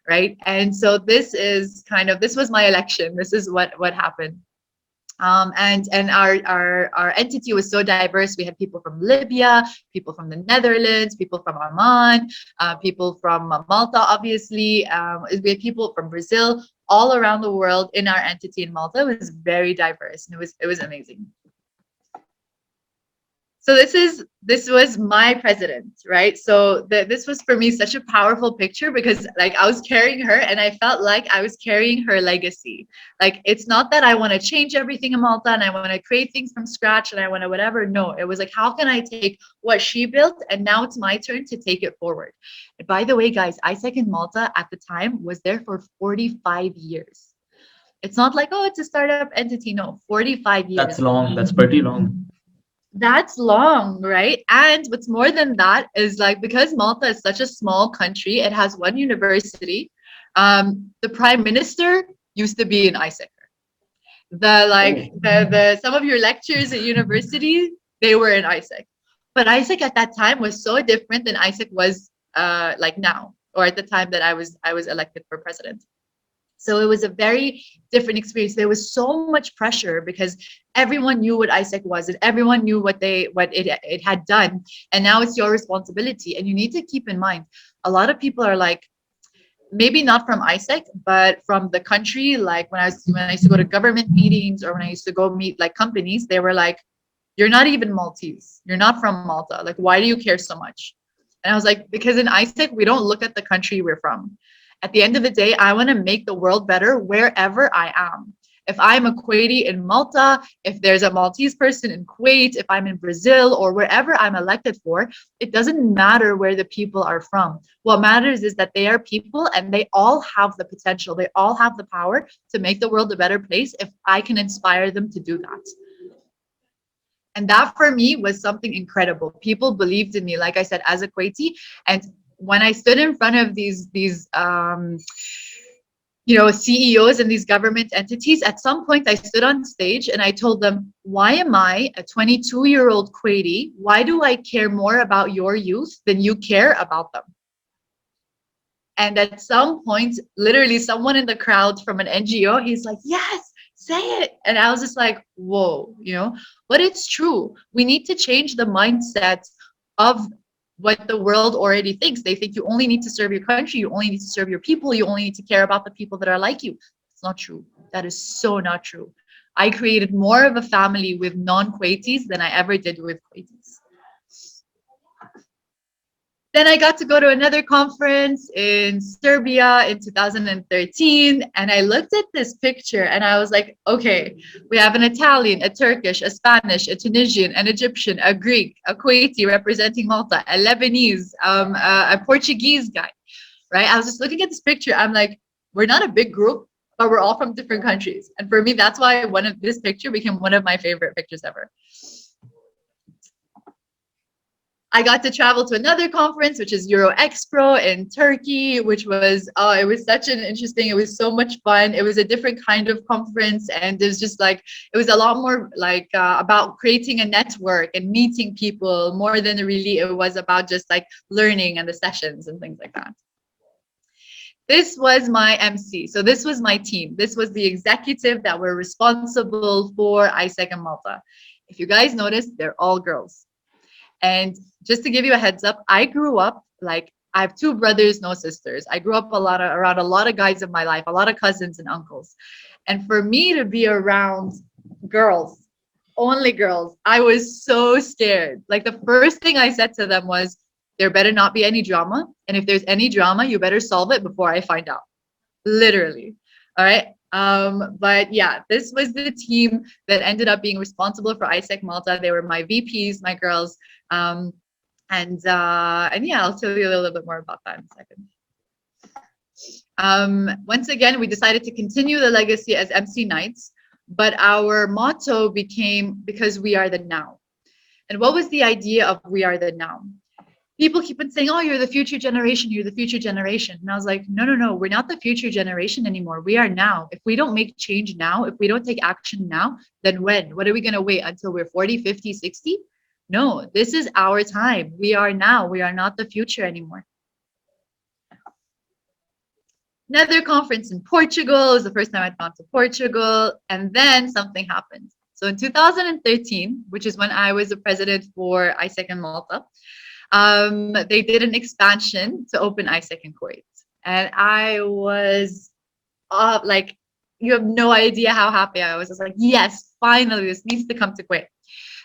Right. And so this was my election. This is what happened. And our entity was so diverse. We had people from Libya, people from the Netherlands, people from Oman, people from Malta, obviously. We had people from Brazil, all around the world in our entity in Malta. It was very diverse, and it was amazing. So this was my president, right? So this was for me such a powerful picture because like I was carrying her and I felt like I was carrying her legacy. Like, it's not that I want to change everything in Malta and I want to create things from scratch and I want to whatever. No, it was like, how can I take what she built and now it's my turn to take it forward. And by the way, guys, ISEC in Malta at the time was there for 45 years. It's not like, oh, it's a startup entity. No, 45 years. That's long. That's pretty long. That's long, right? And what's more than that is like, because Malta is such a small country, it has one university. The prime minister used to be an ISEC. Some of your lectures at university, they were in ISEC. But ISEC at that time was so different than ISEC was like now, or at the time that I was elected for president. So it was a very different experience. There was so much pressure because everyone knew what ISEC was and everyone knew what it had done. And now it's your responsibility. And you need to keep in mind, a lot of people are like, maybe not from ISEC, but from the country. Like when I used to go to government meetings or when I used to go meet like companies, they were like, you're not even Maltese. You're not from Malta. Like, why do you care so much? And I was like, because in ISEC, we don't look at the country we're from. At the end of the day, I want to make the world better wherever I am. If I'm a Kuwaiti in Malta, if there's a Maltese person in Kuwait, if I'm in Brazil or wherever I'm elected for, it doesn't matter where the people are from. What matters is that they are people and they all have the potential. They all have the power to make the world a better place if I can inspire them to do that. And that for me was something incredible. People believed in me, like I said, as a Kuwaiti. And when I stood in front of these CEOs and these government entities, at some point I stood on stage and I told them, why am I a 22-year-old Kuwaiti? Why do I care more about your youth than you care about them? And at some point, literally someone in the crowd from an NGO, he's like, yes, say it. And I was just like, whoa, but it's true. We need to change the mindset of what the world already thinks. They think you only need to serve your country, you only need to serve your people, you only need to care about the people that are like you. It's not true. That is so not true. I created more of a family with non-Kuwaitis than I ever did with Kuwaitis. Then I got to go to another conference in Serbia in 2013, and I looked at this picture and I was like, okay, we have an Italian, a Turkish, a Spanish, a Tunisian, an Egyptian, a Greek, a Kuwaiti representing Malta, a Lebanese, a Portuguese guy, right? I was just looking at this picture. I'm like, we're not a big group, but we're all from different countries. And for me, that's why this picture became one of my favorite pictures ever. I got to travel to another conference, which is Euro Expro in Turkey, which was, it was such an interesting, it was so much fun. It was a different kind of conference. And it was just like, it was a lot more like about creating a network and meeting people more than really it was about just like learning and the sessions and things like that. This was my MC. So this was my team. This was the executive that were responsible for ISEC in Malta. If you guys noticed, they're all girls. And just to give you a heads up, I grew up like, I have 2 brothers, no sisters. I grew up around a lot of guys in my life, a lot of cousins and uncles. And for me to be around girls, only girls, I was so scared. Like the first thing I said to them was, there better not be any drama. And if there's any drama, you better solve it before I find out. Literally. All right. But yeah, this was the team that ended up being responsible for ISEC Malta. They were my VPs, my girls. And yeah, I'll tell you a little bit more about that in a second. Once again, we decided to continue the legacy as MC Nights, but our motto became, because we are the now. And what was the idea of we are the now? People keep on saying, oh, you're the future generation, you're the future generation. And I was like, no, we're not the future generation anymore. We are now. If we don't make change now, if we don't take action now, then when? What are we going to wait until we're 40, 50, 60? No, this is our time. We are now. We are not the future anymore. Another conference in Portugal. It was the first time I'd gone to Portugal. And then something happened. So in 2013, which is when I was the president for ISEC in Malta, they did an expansion to open ISEC in Kuwait. And I was like, you have no idea how happy I was. I was like, yes, finally, this needs to come to Kuwait.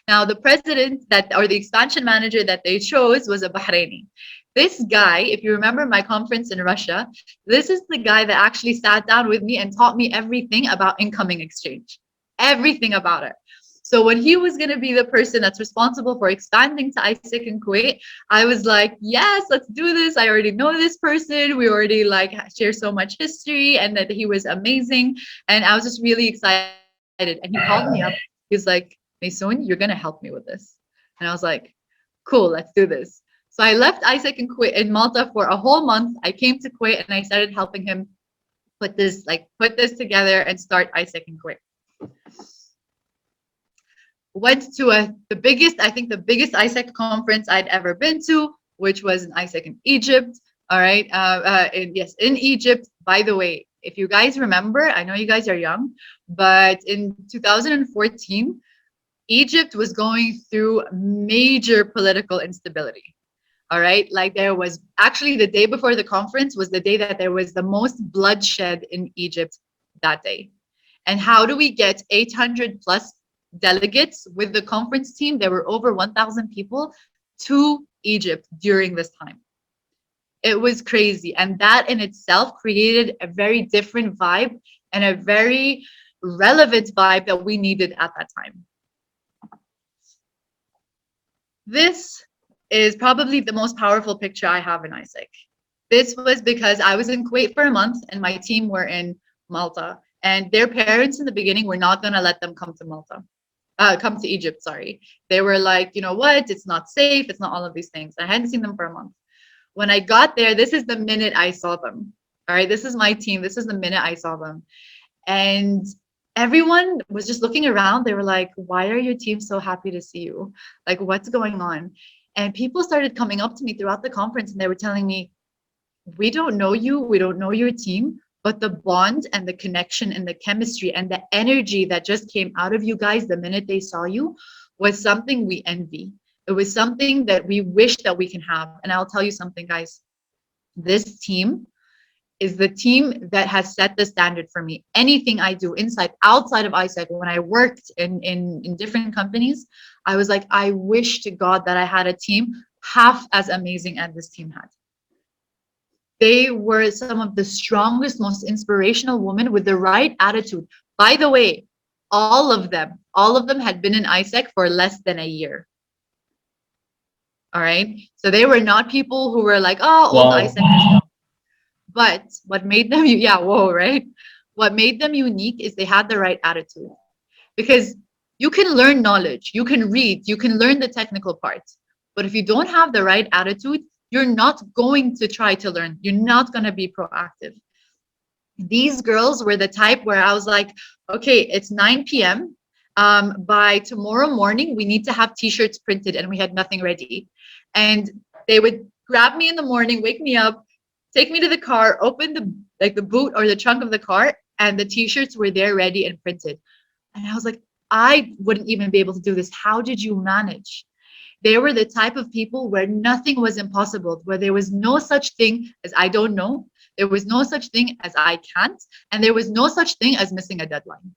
Now, the president or the expansion manager that they chose was a Bahraini. This guy, if you remember my conference in Russia, this is the guy that actually sat down with me and taught me everything about incoming exchange, everything about it. So when he was going to be the person that's responsible for expanding to ISEC in Kuwait, I was like, yes, let's do this. I already know this person. We already like share so much history, and that he was amazing. And I was just really excited. And he called me up. He's like, Maysoon, you're going to help me with this. And I was like, cool, let's do this. So I left ISEC in Kuwait, in Malta for a whole month. I came to Kuwait and I started helping him put this together and start ISEC in Kuwait. Went to the biggest ISEC conference I'd ever been to, which was an ISEC in Egypt. All right. In Egypt. By the way, if you guys remember, I know you guys are young, but in 2014, Egypt was going through major political instability. All right. Like there was actually the day before the conference was the day that there was the most bloodshed in Egypt that day. And how do we get 800 plus delegates with the conference team? There were over 1,000 people to Egypt during this time. It was crazy. And that in itself created a very different vibe and a very relevant vibe that we needed at that time. This is probably the most powerful picture I have in ISEC. This was because I was in Kuwait for a month and my team were in Malta, and their parents in the beginning were not going to let them come to Egypt, sorry. They were like, you know what, it's not safe, it's not all of these things. I hadn't seen them for a month. When I got there, this is the minute I saw them. All right, this is my team. This is the minute I saw them. And everyone was just looking around. They were like, why are your team so happy to see you? Like, what's going on? And people started coming up to me throughout the conference and they were telling me, we don't know you, we don't know your team, but the bond and the connection and the chemistry and the energy that just came out of you guys the minute they saw you was something we envy. It was something that we wish that we can have. And I'll tell you something, guys. This team is the team that has set the standard for me. Anything I do inside, outside of ISEC, when I worked in different companies, I was like, I wish to God that I had a team half as amazing as this team had. They were some of the strongest, most inspirational women with the right attitude. By the way, all of them had been in ISEC for less than a year. All right. So they were not people who were like, oh, old Wow. ISECers. But what made them, yeah, whoa, right? What made them unique is they had the right attitude. Because you can learn knowledge, you can read, you can learn the technical parts. But if you don't have the right attitude, you're not going to try to learn. You're not going to be proactive. These girls were the type where I was like, okay, it's 9 p.m. By tomorrow morning, we need to have t-shirts printed, and we had nothing ready. And they would grab me in the morning, wake me up, take me to the car, open the boot or the trunk of the car, and the t-shirts were there ready and printed. And I was like, I wouldn't even be able to do this. How did you manage? They were the type of people where nothing was impossible, where there was no such thing as I don't know. There was no such thing as I can't. And there was no such thing as missing a deadline.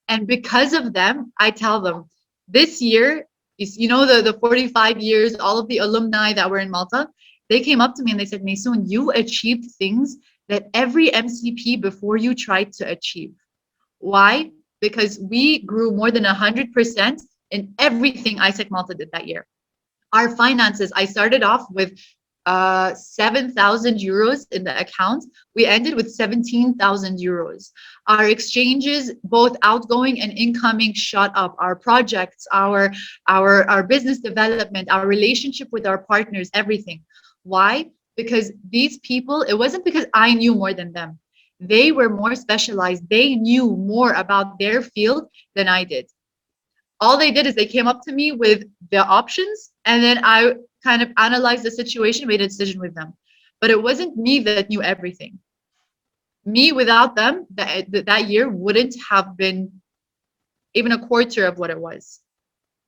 And because of them, I tell them, this year, you know, the 45 years, all of the alumni that were in Malta, they came up to me and they said, Maysoon, you achieved things that every MCP before you tried to achieve. Why? Because we grew more than 100% in everything ISEC Malta did that year. Our finances, I started off with 7,000 euros in the account. We ended with 17,000 euros. Our exchanges, both outgoing and incoming, shot up. Our projects, our business development, our relationship with our partners, everything. Why? Because these people, it wasn't because I knew more than them. They were more specialized. They knew more about their field than I did. All they did is they came up to me with the options, and then I kind of analyzed the situation, made a decision with them. But it wasn't me that knew everything. Me, without them, that year wouldn't have been even a quarter of what it was.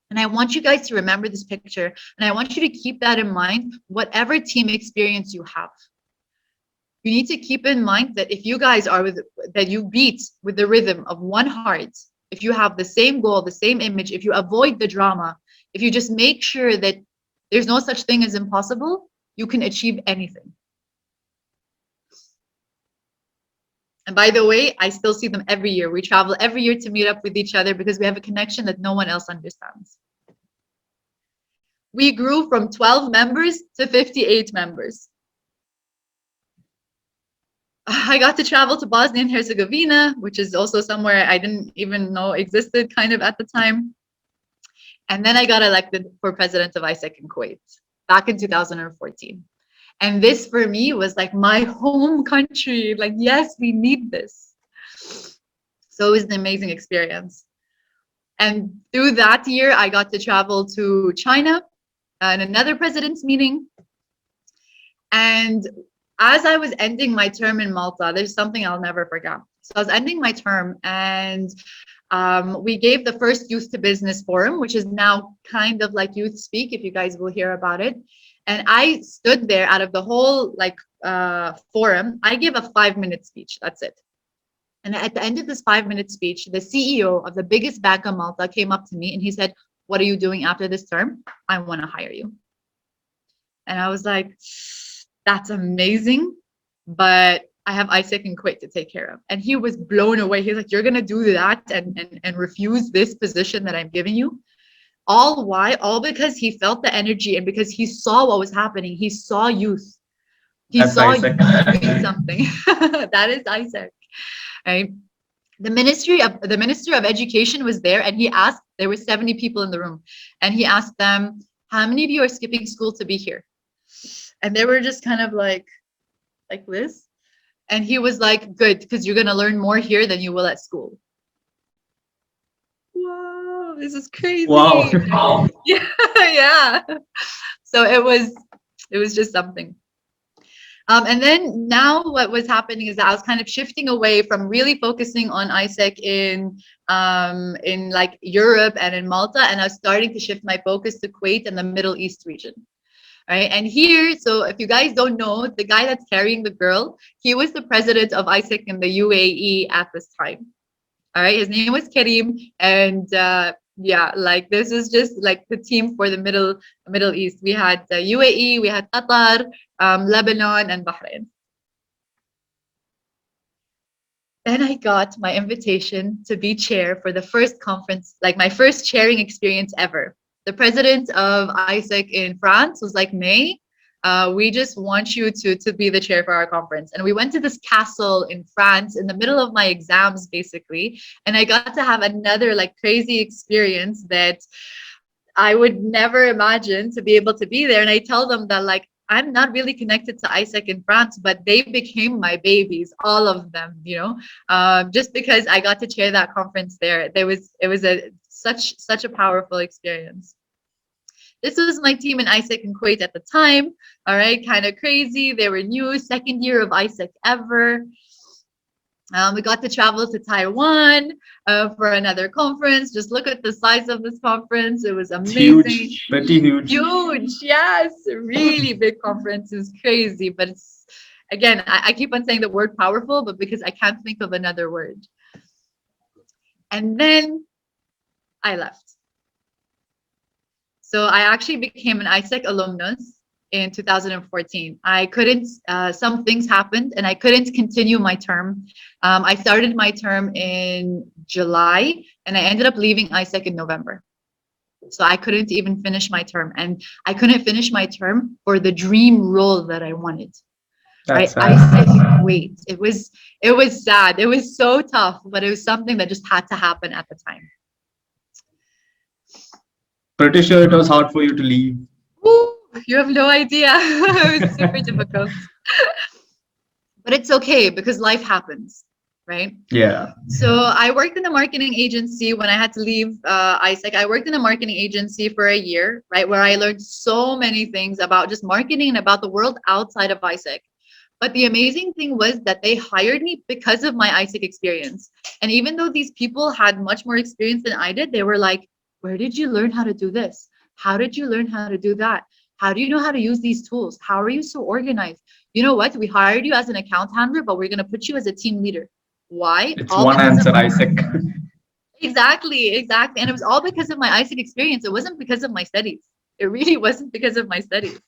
And I want you guys to remember this picture, and I want you to keep that in mind, whatever team experience you have. You need to keep in mind that if you guys are that you beat with the rhythm of one heart, if you have the same goal, the same image, if you avoid the drama, if you just make sure that there's no such thing as impossible, you can achieve anything. And by the way, I still see them every year. We travel every year to meet up with each other because we have a connection that no one else understands. We grew from 12 members to 58 members. I got to travel to Bosnia and Herzegovina, which is also somewhere I didn't even know existed kind of at the time. And then I got elected for president of ISEC in Kuwait back in 2014. And this for me was like my home country. Like, yes, we need this. So it was an amazing experience. And through that year, I got to travel to China and another president's meeting. And as I was ending my term in Malta, there's something I'll never forget. So I was ending my term, and we gave the first Youth to Business Forum, which is now kind of like Youth Speak, if you guys will hear about it. And I stood there out of the whole forum. I gave a 5-minute speech. That's it. And at the end of this 5-minute speech, the CEO of the biggest bank in Malta came up to me and he said, "What are you doing after this term? I want to hire you." And I was like, that's amazing, but I have ISEC and Kuwait to take care of. And he was blown away. He's like, you're going to do that and refuse this position that I'm giving you? All why? All because he felt the energy and because he saw what was happening. He saw youth. He saw youth doing something. That is ISEC, right? The Minister of Education was there, and he asked, there were 70 people in the room, and he asked them, how many of you are skipping school to be here? And they were just kind of like this. And he was like, good, because you're going to learn more here than you will at school. Whoa, this is crazy. Wow. Yeah, yeah. So it was just something. And then now what was happening is that I was kind of shifting away from really focusing on ISEC in like Europe and in Malta, and I was starting to shift my focus to Kuwait and the Middle East region. Right. And here, so if you guys don't know, the guy that's carrying the girl, he was the president of ISEC in the UAE at this time. All right. His name was Karim. And yeah, like this is just like the team for the Middle East. We had the UAE, we had Qatar, Lebanon, and Bahrain. Then I got my invitation to be chair for the first conference, like my first chairing experience ever. The president of ISEC in France was like, May, we just want you to be the chair for our conference. And we went to this castle in France in the middle of my exams, basically. And I got to have another like crazy experience that I would never imagine to be able to be there. And I tell them that like, I'm not really connected to ISEC in France, but they became my babies, all of them, you know, just because I got to chair that conference there. It was such a powerful experience. This was my team in ISEC in Kuwait at the time. All right, kind of crazy. They were new, second year of ISEC ever. We got to travel to Taiwan for another conference. Just look at the size of this conference. It was amazing. Huge, pretty huge. Huge, yes, really big conference. It's crazy, but it's, again, I keep on saying the word powerful, but because I can't think of another word. And then I left. So I actually became an ISEC alumnus in 2014. I couldn't, some things happened and I couldn't continue my term. I started my term in July and I ended up leaving ISEC in November. So I couldn't even finish my term, and I couldn't finish my term for the dream role that I wanted. That's right? sad. ISEC, wait, it was sad. It was so tough, but it was something that just had to happen at the time. Pretty sure it was hard for you to leave. Ooh, you have no idea. It was super difficult. But it's okay because life happens, right? Yeah. So I worked in a marketing agency when I had to leave ISEC. I worked in a marketing agency for a year, right? Where I learned so many things about just marketing and about the world outside of ISEC. But the amazing thing was that they hired me because of my ISEC experience. And even though these people had much more experience than I did, they were like, where did you learn how to do this? How did you learn how to do that? How do you know how to use these tools? How are you so organized? You know what? We hired you as an account handler, but we're going to put you as a team leader. Why? It's one answer, ISEC. Exactly. And it was all because of my ISEC experience. It wasn't because of my studies. It really wasn't because of my studies.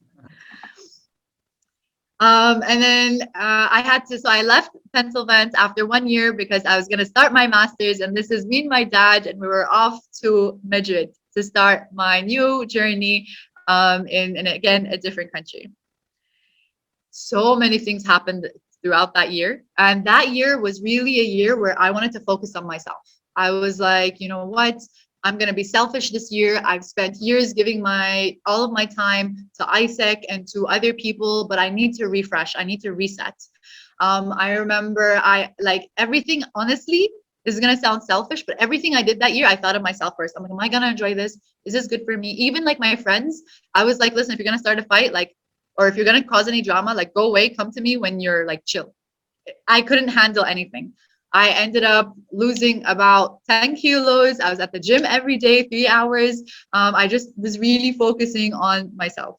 And then so I left Pennsylvania after 1 year because I was going to start my master's, and this is me and my dad, and we were off to Madrid to start my new journey in again, a different country. So many things happened throughout that year. And that year was really a year where I wanted to focus on myself. I was like, you know what? I'm going to be selfish this year. I've spent years giving all of my time to ISEC and to other people, but I need to refresh. I need to reset. I remember everything, honestly, this is going to sound selfish, but everything I did that year, I thought of myself first. I'm like, am I going to enjoy this? Is this good for me? Even like my friends, I was like, listen, if you're going to start a fight, or if you're going to cause any drama, go away, come to me when you're chill. I couldn't handle anything. I ended up losing about 10 kilos. I was at the gym every day, 3 hours. I just was really focusing on myself.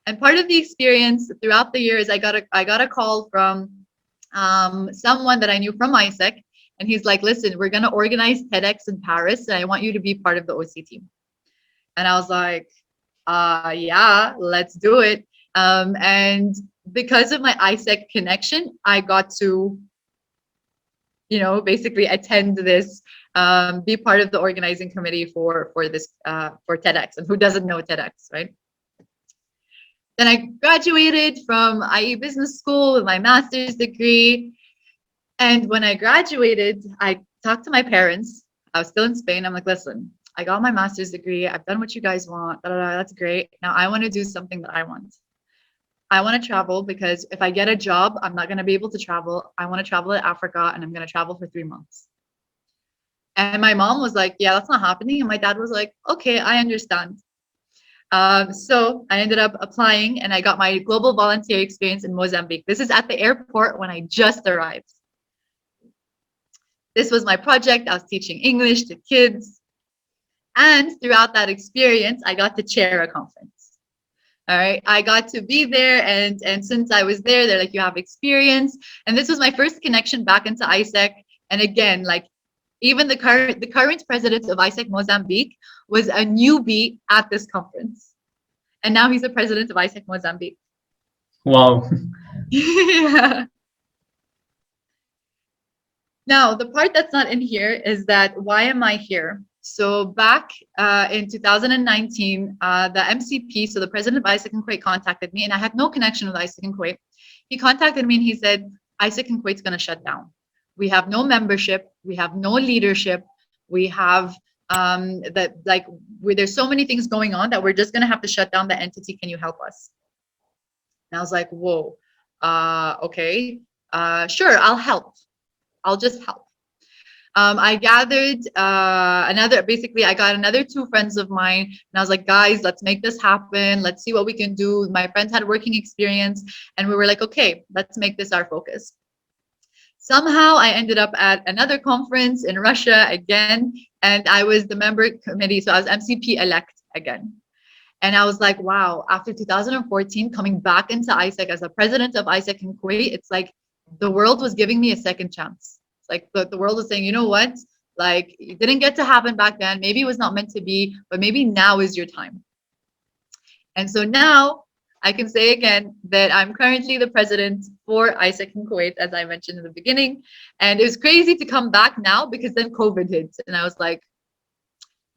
And part of the experience throughout the year is I got a call from someone that I knew from ISEC. And he's like, listen, we're going to organize TEDx in Paris, and I want you to be part of the OC team. And I was like, yeah, let's do it. And because of my ISEC connection, I got to basically attend this, be part of the organizing committee for this, for TEDx. And who doesn't know TEDx, right? Then I graduated from IE Business School with my master's degree. And when I graduated, I talked to my parents. I was still in Spain. I'm like, listen, I got my master's degree. I've done what you guys want. That's great. Now I want to do something that I want. I want to travel, because if I get a job, I'm not going to be able to travel. I want to travel to Africa, and I'm going to travel for 3 months. And my mom was like, yeah, that's not happening. And my dad was like, okay, I understand. So I ended up applying and I got my global volunteer experience in Mozambique. This is at the airport when I just arrived. This was my project. I was teaching English to kids. And throughout that experience, I got to chair a conference. All right, I got to be there, and since I was there, they're like, you have experience, and this was my first connection back into ISEC. And again, like even the current president of ISEC Mozambique was a newbie at this conference, and now he's the president of ISEC Mozambique. Wow. Yeah. Now, the part that's not in here is that why am I here? So back in 2019, the MCP, so the president of ISEC in Kuwait, contacted me, and I had no connection with ISEC in Kuwait. He contacted me and he said, ISEC in Kuwait's going to shut down. We have no membership. We have no leadership. We have there's so many things going on that we're just going to have to shut down the entity. Can you help us? And I was like, whoa, okay, sure, I'll help. I'll just help. I gathered I got another 2 friends of mine, and I was like, guys, let's make this happen. Let's see what we can do. My friends had working experience, and we were like, okay, let's make this our focus. Somehow I ended up at another conference in Russia again, and I was the member committee, so I was MCP elect again. And I was like, wow, after 2014, coming back into ISEC as the president of ISEC in Kuwait, it's like the world was giving me a second chance. Like the world was saying, you know what, like it didn't get to happen back then. Maybe it was not meant to be, but maybe now is your time. And so now I can say again that I'm currently the president for ISEC in Kuwait, as I mentioned in the beginning. And it was crazy to come back now because then COVID hit. And I was like,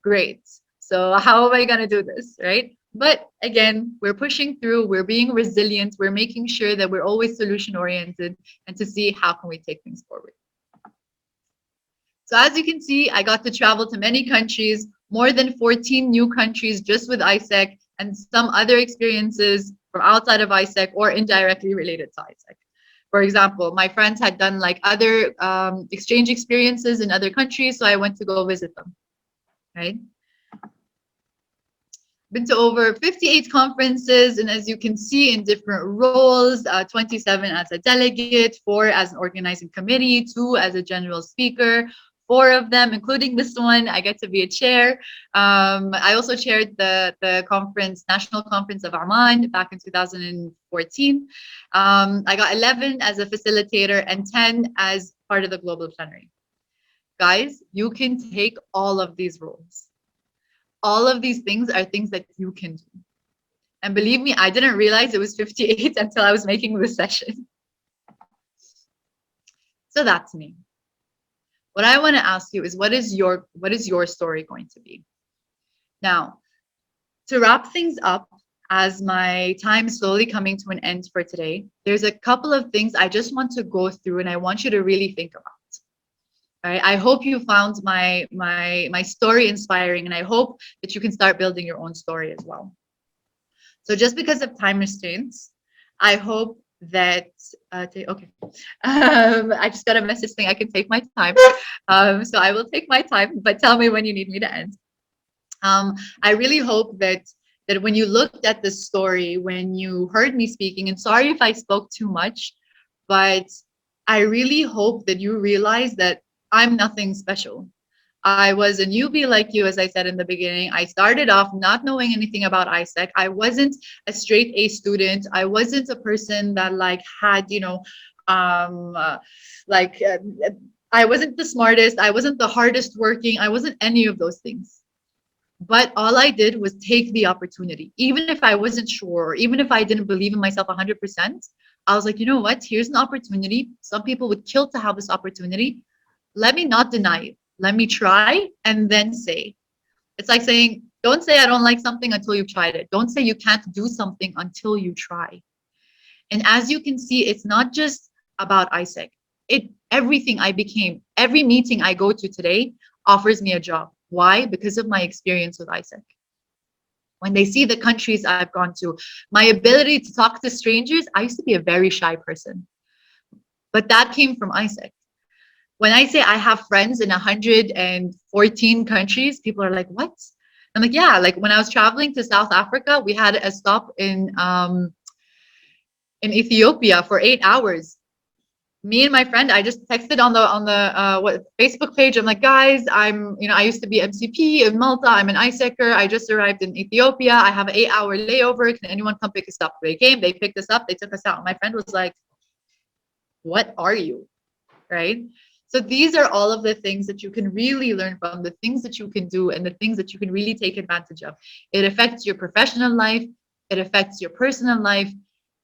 great. So how am I going to do this, right? But again, we're pushing through, we're being resilient, we're making sure that we're always solution oriented and to see how can we take things forward. So as you can see, I got to travel to many countries, more than 14 new countries just with ISEC, and some other experiences from outside of ISEC or indirectly related to ISEC. For example, my friends had done like other exchange experiences in other countries, so I went to go visit them, right? Been to over 58 conferences, and as you can see, in different roles, 27 as a delegate, 4 as an organizing committee, 2 as a general speaker, 4 of them, including this one, I get to be a chair. I also chaired the conference, National Conference of Amman back in 2014. I got 11 as a facilitator and 10 as part of the global plenary. Guys, you can take all of these roles. All of these things are things that you can do. And believe me, I didn't realize it was 58 until I was making this session. So that's me. What I want to ask you is, what is your story going to be? Now, to wrap things up, as my time is slowly coming to an end for today, there's a couple of things I just want to go through and I want you to really think about. All right, I hope you found my story inspiring, and I hope that you can start building your own story as well. So just because of time restraints, I hope that okay, I just got a message saying I can take my time, so I will take my time, but tell me when you need me to end. I really hope that when you looked at this story, when you heard me speaking, and sorry if I spoke too much, but I really hope that you realize that I'm nothing special. I was a newbie like you, as I said in the beginning. I started off not knowing anything about ISEC. I wasn't a straight A student. I wasn't a person that like had, you know, I wasn't the smartest. I wasn't the hardest working. I wasn't any of those things. But all I did was take the opportunity. Even if I wasn't sure, or even if I didn't believe in myself 100%, I was like, you know what? Here's an opportunity. Some people would kill to have this opportunity. Let me not deny it. Let me try and then say. It's like saying, don't say I don't like something until you've tried it. Don't say you can't do something until you try. And as you can see, it's not just about ISEC. Everything I became, every meeting I go to today offers me a job. Why? Because of my experience with ISEC. When they see the countries I've gone to, my ability to talk to strangers, I used to be a very shy person. But that came from ISEC. When I say I have friends in 114 countries, people are like, what? I'm like, yeah, like when I was traveling to South Africa, we had a stop in Ethiopia for 8 hours. Me and my friend, I just texted on the Facebook page. I'm like, guys, I used to be MCP in Malta. I'm an ISECer. I just arrived in Ethiopia. I have an 8-hour layover. Can anyone come pick us up? They came, they picked us up, they took us out. My friend was like, what are you? Right? So these are all of the things that you can really learn from, the things that you can do, and the things that you can really take advantage of. It affects your professional life. It affects your personal life.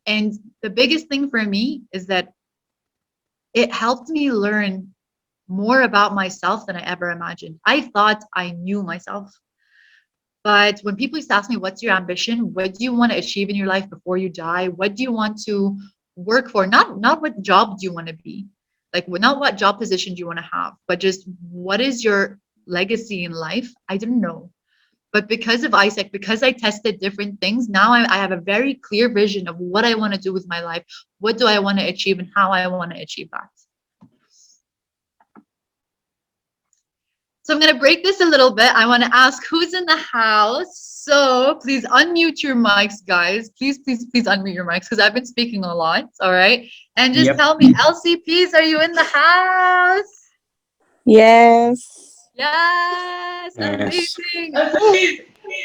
And the biggest thing for me is that it helped me learn more about myself than I ever imagined. I thought I knew myself. But when people used to ask me, what's your ambition? What do you want to achieve in your life before you die? What do you want to work for? Not what job do you want to be? Like, not what job position do you want to have, but just what is your legacy in life? I didn't know. But because of ISEC, because I tested different things, now I have a very clear vision of what I want to do with my life. What do I want to achieve and how I want to achieve that? So I'm going to break this a little bit. I want to ask who's in the house. So please unmute your mics, guys. Please unmute your mics because I've been speaking a lot. All right. And just tell me, Elsie, please, are you in the house? Yes. Yes. Amazing.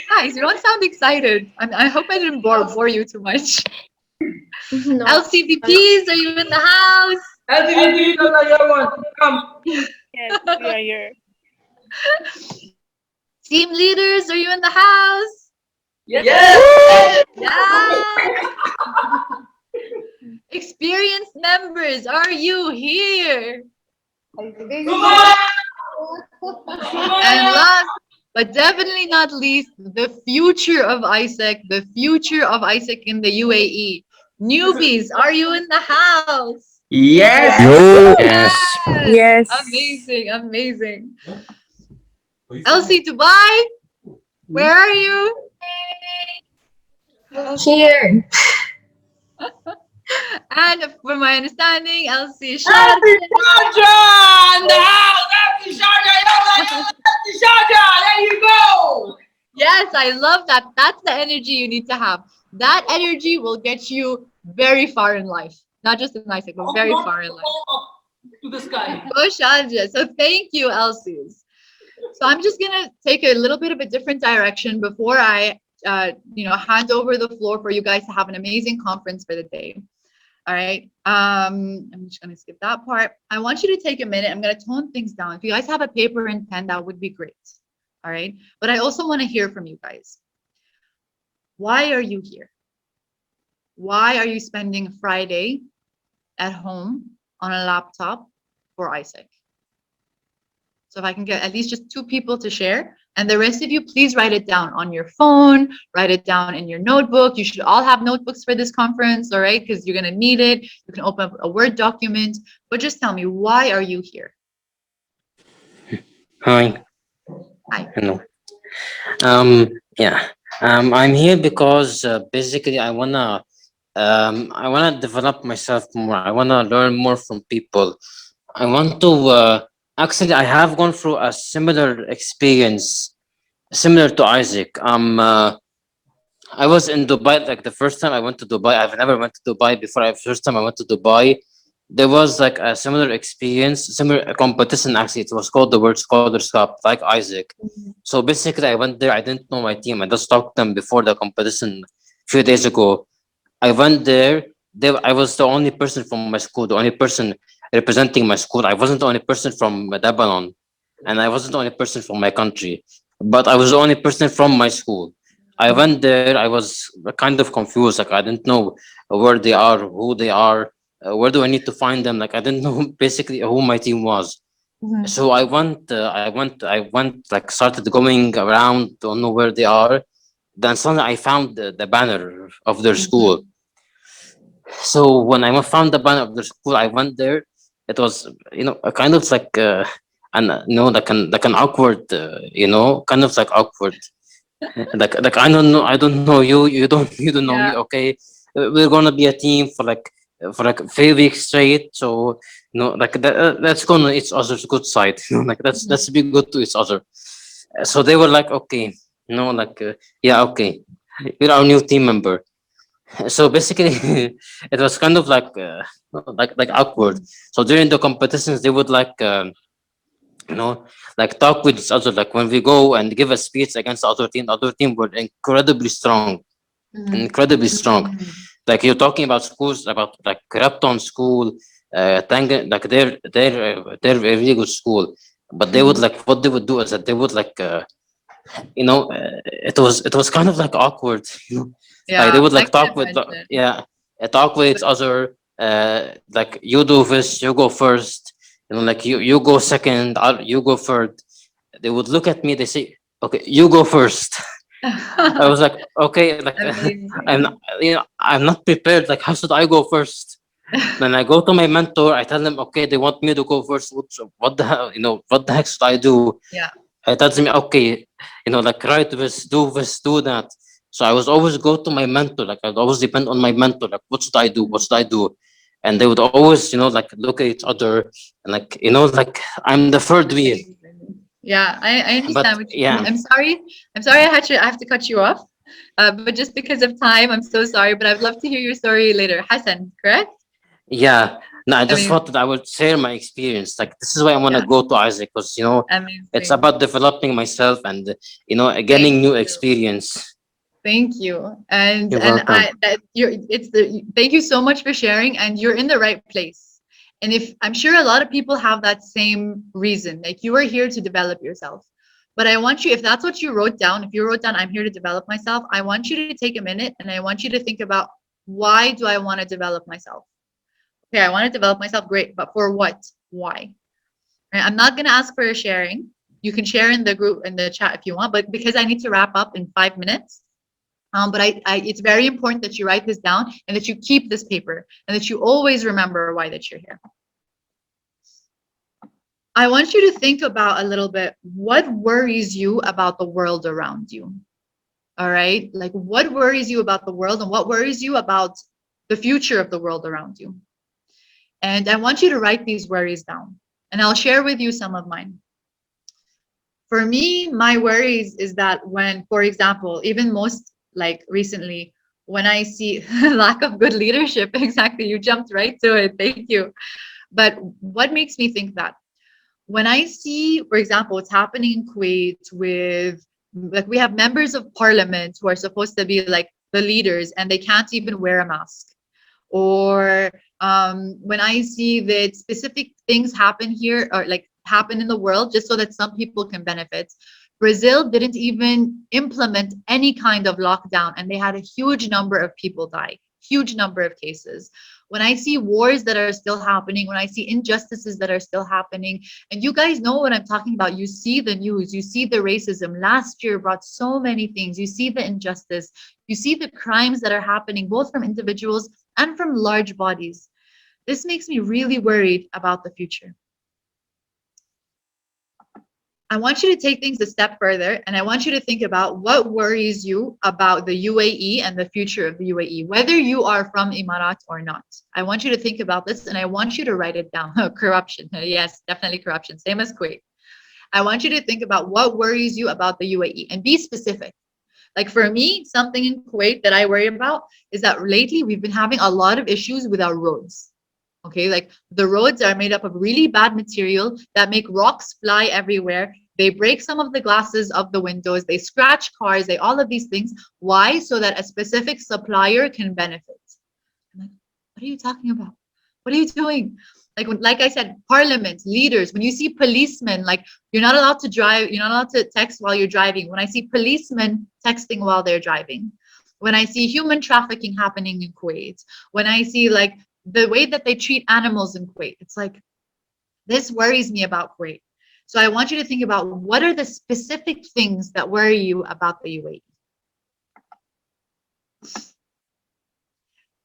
Guys, you don't sound excited. I hope I didn't bore you too much. No. LCVPs, are you in the house? Come. Yes, we are here. Team leaders, are you in the house? Yes. Yeah. Experienced members, are you here? And last but definitely not least, the future of ISEC, the future of ISEC in the UAE. Newbies, are you in the house? Yes. Yes. Yes. Amazing, amazing. Elsie, Dubai, where are you? Here. And from my understanding, Elsie is Happy Sharjah in the house. Happy Sharjah. Happy Sharjah. There you go. Yes, I love that. That's the energy you need to have. That energy will get you very far in life. Not just in ISEC, but very far in life. To the sky. Go Sharjah. So thank you, Elsies. So I'm just gonna take a little bit of a different direction before I, hand over the floor for you guys to have an amazing conference for the day. All right. I'm just gonna skip that part. I want you to take a minute. I'm gonna tone things down. If you guys have a paper and pen, that would be great. All right. But I also want to hear from you guys. Why are you here? Why are you spending Friday at home on a laptop for ISEC? So if I can get at least just 2 people to share, and the rest of you, please write it down on your phone, write it down in your notebook. You should all have notebooks for this conference, all right? Because you're going to need it. You can open up a Word document, but just tell me, why are you here? Hi. Hi. Hello. Yeah. I'm here because basically I wanna develop myself more. I wanna learn more from people. I want to actually I have gone through a similar experience, similar to Isaac. I was in Dubai like the first time I went to Dubai. I've never went to Dubai before. First time I went to Dubai, there was like a similar experience, similar competition. Actually, it was called the World Scholars Cup, like Isaac. So basically, I went there. I didn't know my team. I just talked to them before the competition a few days ago. I went there. I was the only person from my school, the only person representing my school. I wasn't the only person from Lebanon, and I wasn't the only person from my country, but I was the only person from my school. I went there. I was kind of confused. Like I didn't know where they are, who they are, where do I need to find them. Like I didn't know basically who my team was. So I went like started going around, don't know where they are. Then suddenly I found the banner of their school. So when I found the banner of their school, I went there. It was a kind of like like an awkward kind of like awkward. Like I don't know you, you don't know me. Yeah. Okay, we're gonna be a team for like 3 weeks straight. So like let's go on each other's good side. Like let's be good to each other. So they were like, okay, Yeah, okay, you're our new team member. So basically, it was kind of like awkward. So during the competitions, they would you know talk with each other. Like when we go and give a speech against the other team were incredibly strong, incredibly strong. Like you're talking about schools, about like Repton School, like they're a really good school. But they would what they would do is that they would it was kind of like awkward. Like they Yeah, would I like can talk with imagine. yeah, talk with each other. Like you do this, you go first. Like you go second, you go third. They would look at me. They say, "Okay, you go first." I was like, "Okay, like I'm not, Amazing. I'm not prepared. Like, how should I go first?" Then I go to my mentor. I tell them, "Okay, they want me to go first. What the hell? What the heck should I do?" Yeah. He tells me, okay, like write this, do that. So I was always go to my mentor, like I'd always depend on my mentor, like what should I do? What should I do? And they would always, like look at each other and like I'm the third wheel. Amazing. Yeah, I understand But what you mean. yeah, I'm sorry I have to cut you off. But just because of time, I'm so sorry, but I'd love to hear your story later. Hassan, correct? yeah. No, I just thought Amazing. that I would share my experience. Like this is why I want to Yeah, go to Isaac because it's amazing. about developing myself and Thank gaining new you. experience. Thank you. And You're and welcome. I that you're it's the thank you so much for sharing, and you're in the right place. And if I'm sure a lot of people have that same reason, like you are here to develop yourself. But I want you, if that's what you wrote down, if you wrote down, I'm here to develop myself, I want you to take a minute and I want you to think about, why do I want to develop myself? Okay, I want to develop myself, great, but for what? Why? Right? I'm not going to ask for a sharing. You can share in the group, in the chat if you want, but because I need to wrap up in 5 minutes, but it's very important that you write this down and that you keep this paper and that you always remember why that you're here. I want you to think about a little bit, what worries you about the world around you? All right. Like what worries you about the world and what worries you about the future of the world around you? And I want you to write these worries down, and I'll share with you some of mine. For me, my worries is that when, for example, even most like recently, when I see lack of good leadership, exactly, you jumped right to it. Thank you. But what makes me think that? When I see, for example, what's happening in Kuwait with, like, we have members of parliament who are supposed to be like the leaders and they can't even wear a mask. Or when I see that specific things happen here, or like happen in the world just so that some people can benefit. Brazil didn't even implement any kind of lockdown and they had a huge number of people die, huge number of cases. When I see wars that are still happening, when I see injustices that are still happening, and you guys know what I'm talking about, you see the news, you see the racism. Last year brought so many things. You see the injustice, you see the crimes that are happening, both from individuals and from large bodies. This makes me really worried about the future. I want you to take things a step further, and I want you to think about what worries you about the UAE and the future of the UAE, whether you are from Emirat or not. I want you to think about this, and I want you to write it down. Corruption. Yes, definitely corruption. Same as Kuwait. I want you to think about what worries you about the UAE and be specific. Like for me, something in Kuwait that I worry about is that lately we've been having a lot of issues with our roads. Okay, like the roads are made up of really bad material that make rocks fly everywhere. They break some of the glasses of the windows, they scratch cars, they all of these things. Why? So that a specific supplier can benefit. I'm like, what are you talking about? What are you doing? Like I said, parliament, leaders, when you see policemen, like you're not allowed to drive, you're not allowed to text while you're driving. When I see policemen texting while they're driving, when I see human trafficking happening in Kuwait, when I see like the way that they treat animals in Kuwait, it's like, this worries me about Kuwait. So I want you to think about, what are the specific things that worry you about the UAE?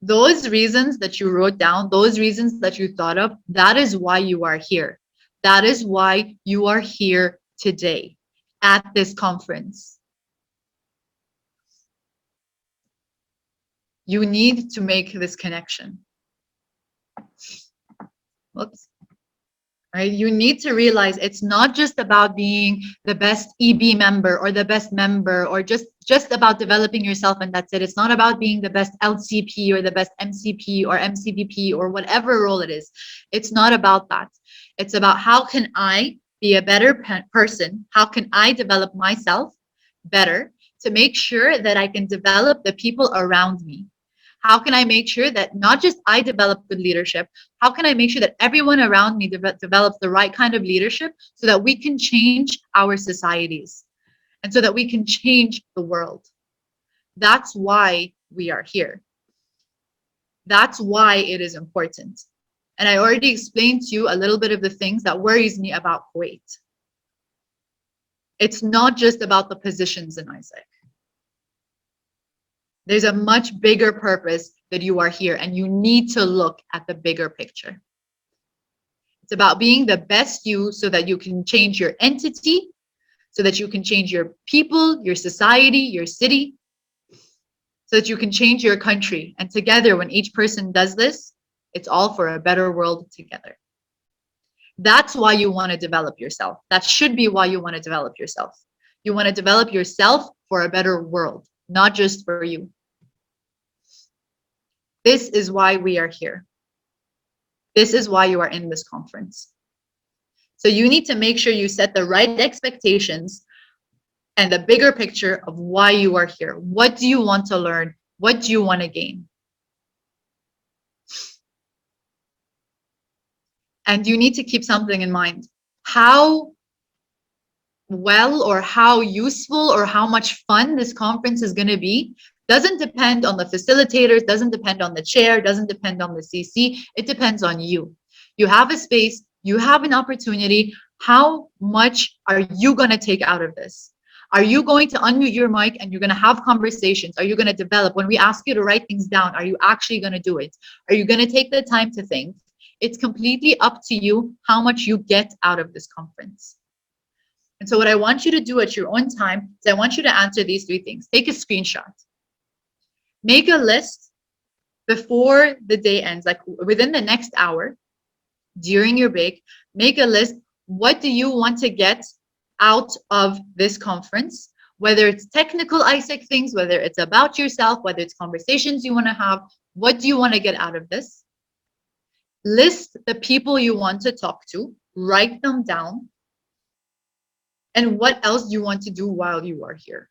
Those reasons that you wrote down, those reasons that you thought of, that is why you are here. That is why you are here today at this conference. You need to make this connection. Whoops. right? You need to realize it's not just about being the best EB member or the best member or just about developing yourself and that's it. It's not about being the best LCP or the best MCP or MCVP or whatever role it is. It's not about that. It's about how can I be a better person? How can I develop myself better to make sure that I can develop the people around me? How can I make sure that not just I develop good leadership, how can I make sure that everyone around me develops the right kind of leadership so that we can change our societies and so that we can change the world? That's why we are here. That's why it is important. And I already explained to you a little bit of the things that worries me about Kuwait. It's not just about the positions in Isaac. There's a much bigger purpose that you are here, and you need to look at the bigger picture. It's about being the best you so that you can change your entity, so that you can change your people, your society, your city, so that you can change your country. And together, when each person does this, it's all for a better world together. That's why you want to develop yourself. That should be why you want to develop yourself. You want to develop yourself for a better world, not just for you. This is why we are here. This is why you are in this conference. So you need to make sure you set the right expectations and the bigger picture of why you are here. What do you want to learn? What do you want to gain? And you need to keep something in mind. How well or how useful or how much fun this conference is going to be doesn't depend on the facilitators, doesn't depend on the chair, doesn't depend on the CC. It depends on you. You have a space, you have an opportunity. How much are you going to take out of this? Are you going to unmute your mic and you're going to have conversations? Are you going to develop? When we ask you to write things down, are you actually going to do it? Are you going to take the time to think? It's completely up to you how much you get out of this conference. And so what I want you to do at your own time is I want you to answer these three things. Take a screenshot. Make a list before the day ends, like within the next hour, during your break, make a list. What do you want to get out of this conference? Whether it's technical ISEC things, whether it's about yourself, whether it's conversations you want to have, what do you want to get out of this? List the people you want to talk to, write them down. And what else do you want to do while you are here?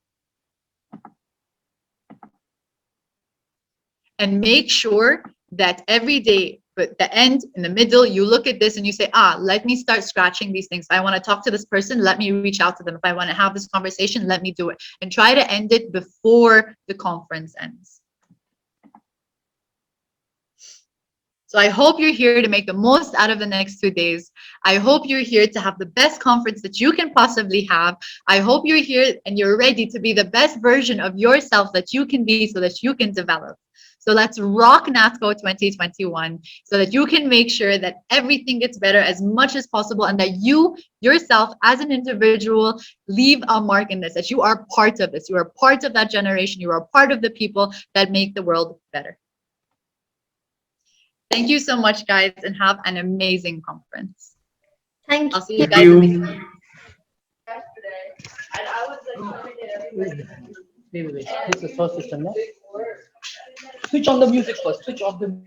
And make sure that every day, but the end, in the middle, you look at this and you say, let me start scratching these things. If I want to talk to this person, let me reach out to them. If I want to have this conversation, let me do it. And try to end it before the conference ends. So I hope you're here to make the most out of the next 2 days. I hope you're here to have the best conference that you can possibly have. I hope you're here and you're ready to be the best version of yourself that you can be so that you can develop. So let's rock NatCo 2021 so that you can make sure that everything gets better as much as possible and that you yourself as an individual leave a mark in this, that you are part of this. You are part of that generation. You are part of the people that make the world better. Thank you so much, guys, and have an amazing conference. Thank I'll see you. you guys in the Wait. This is sound system, no? Switch on the music first. Switch off the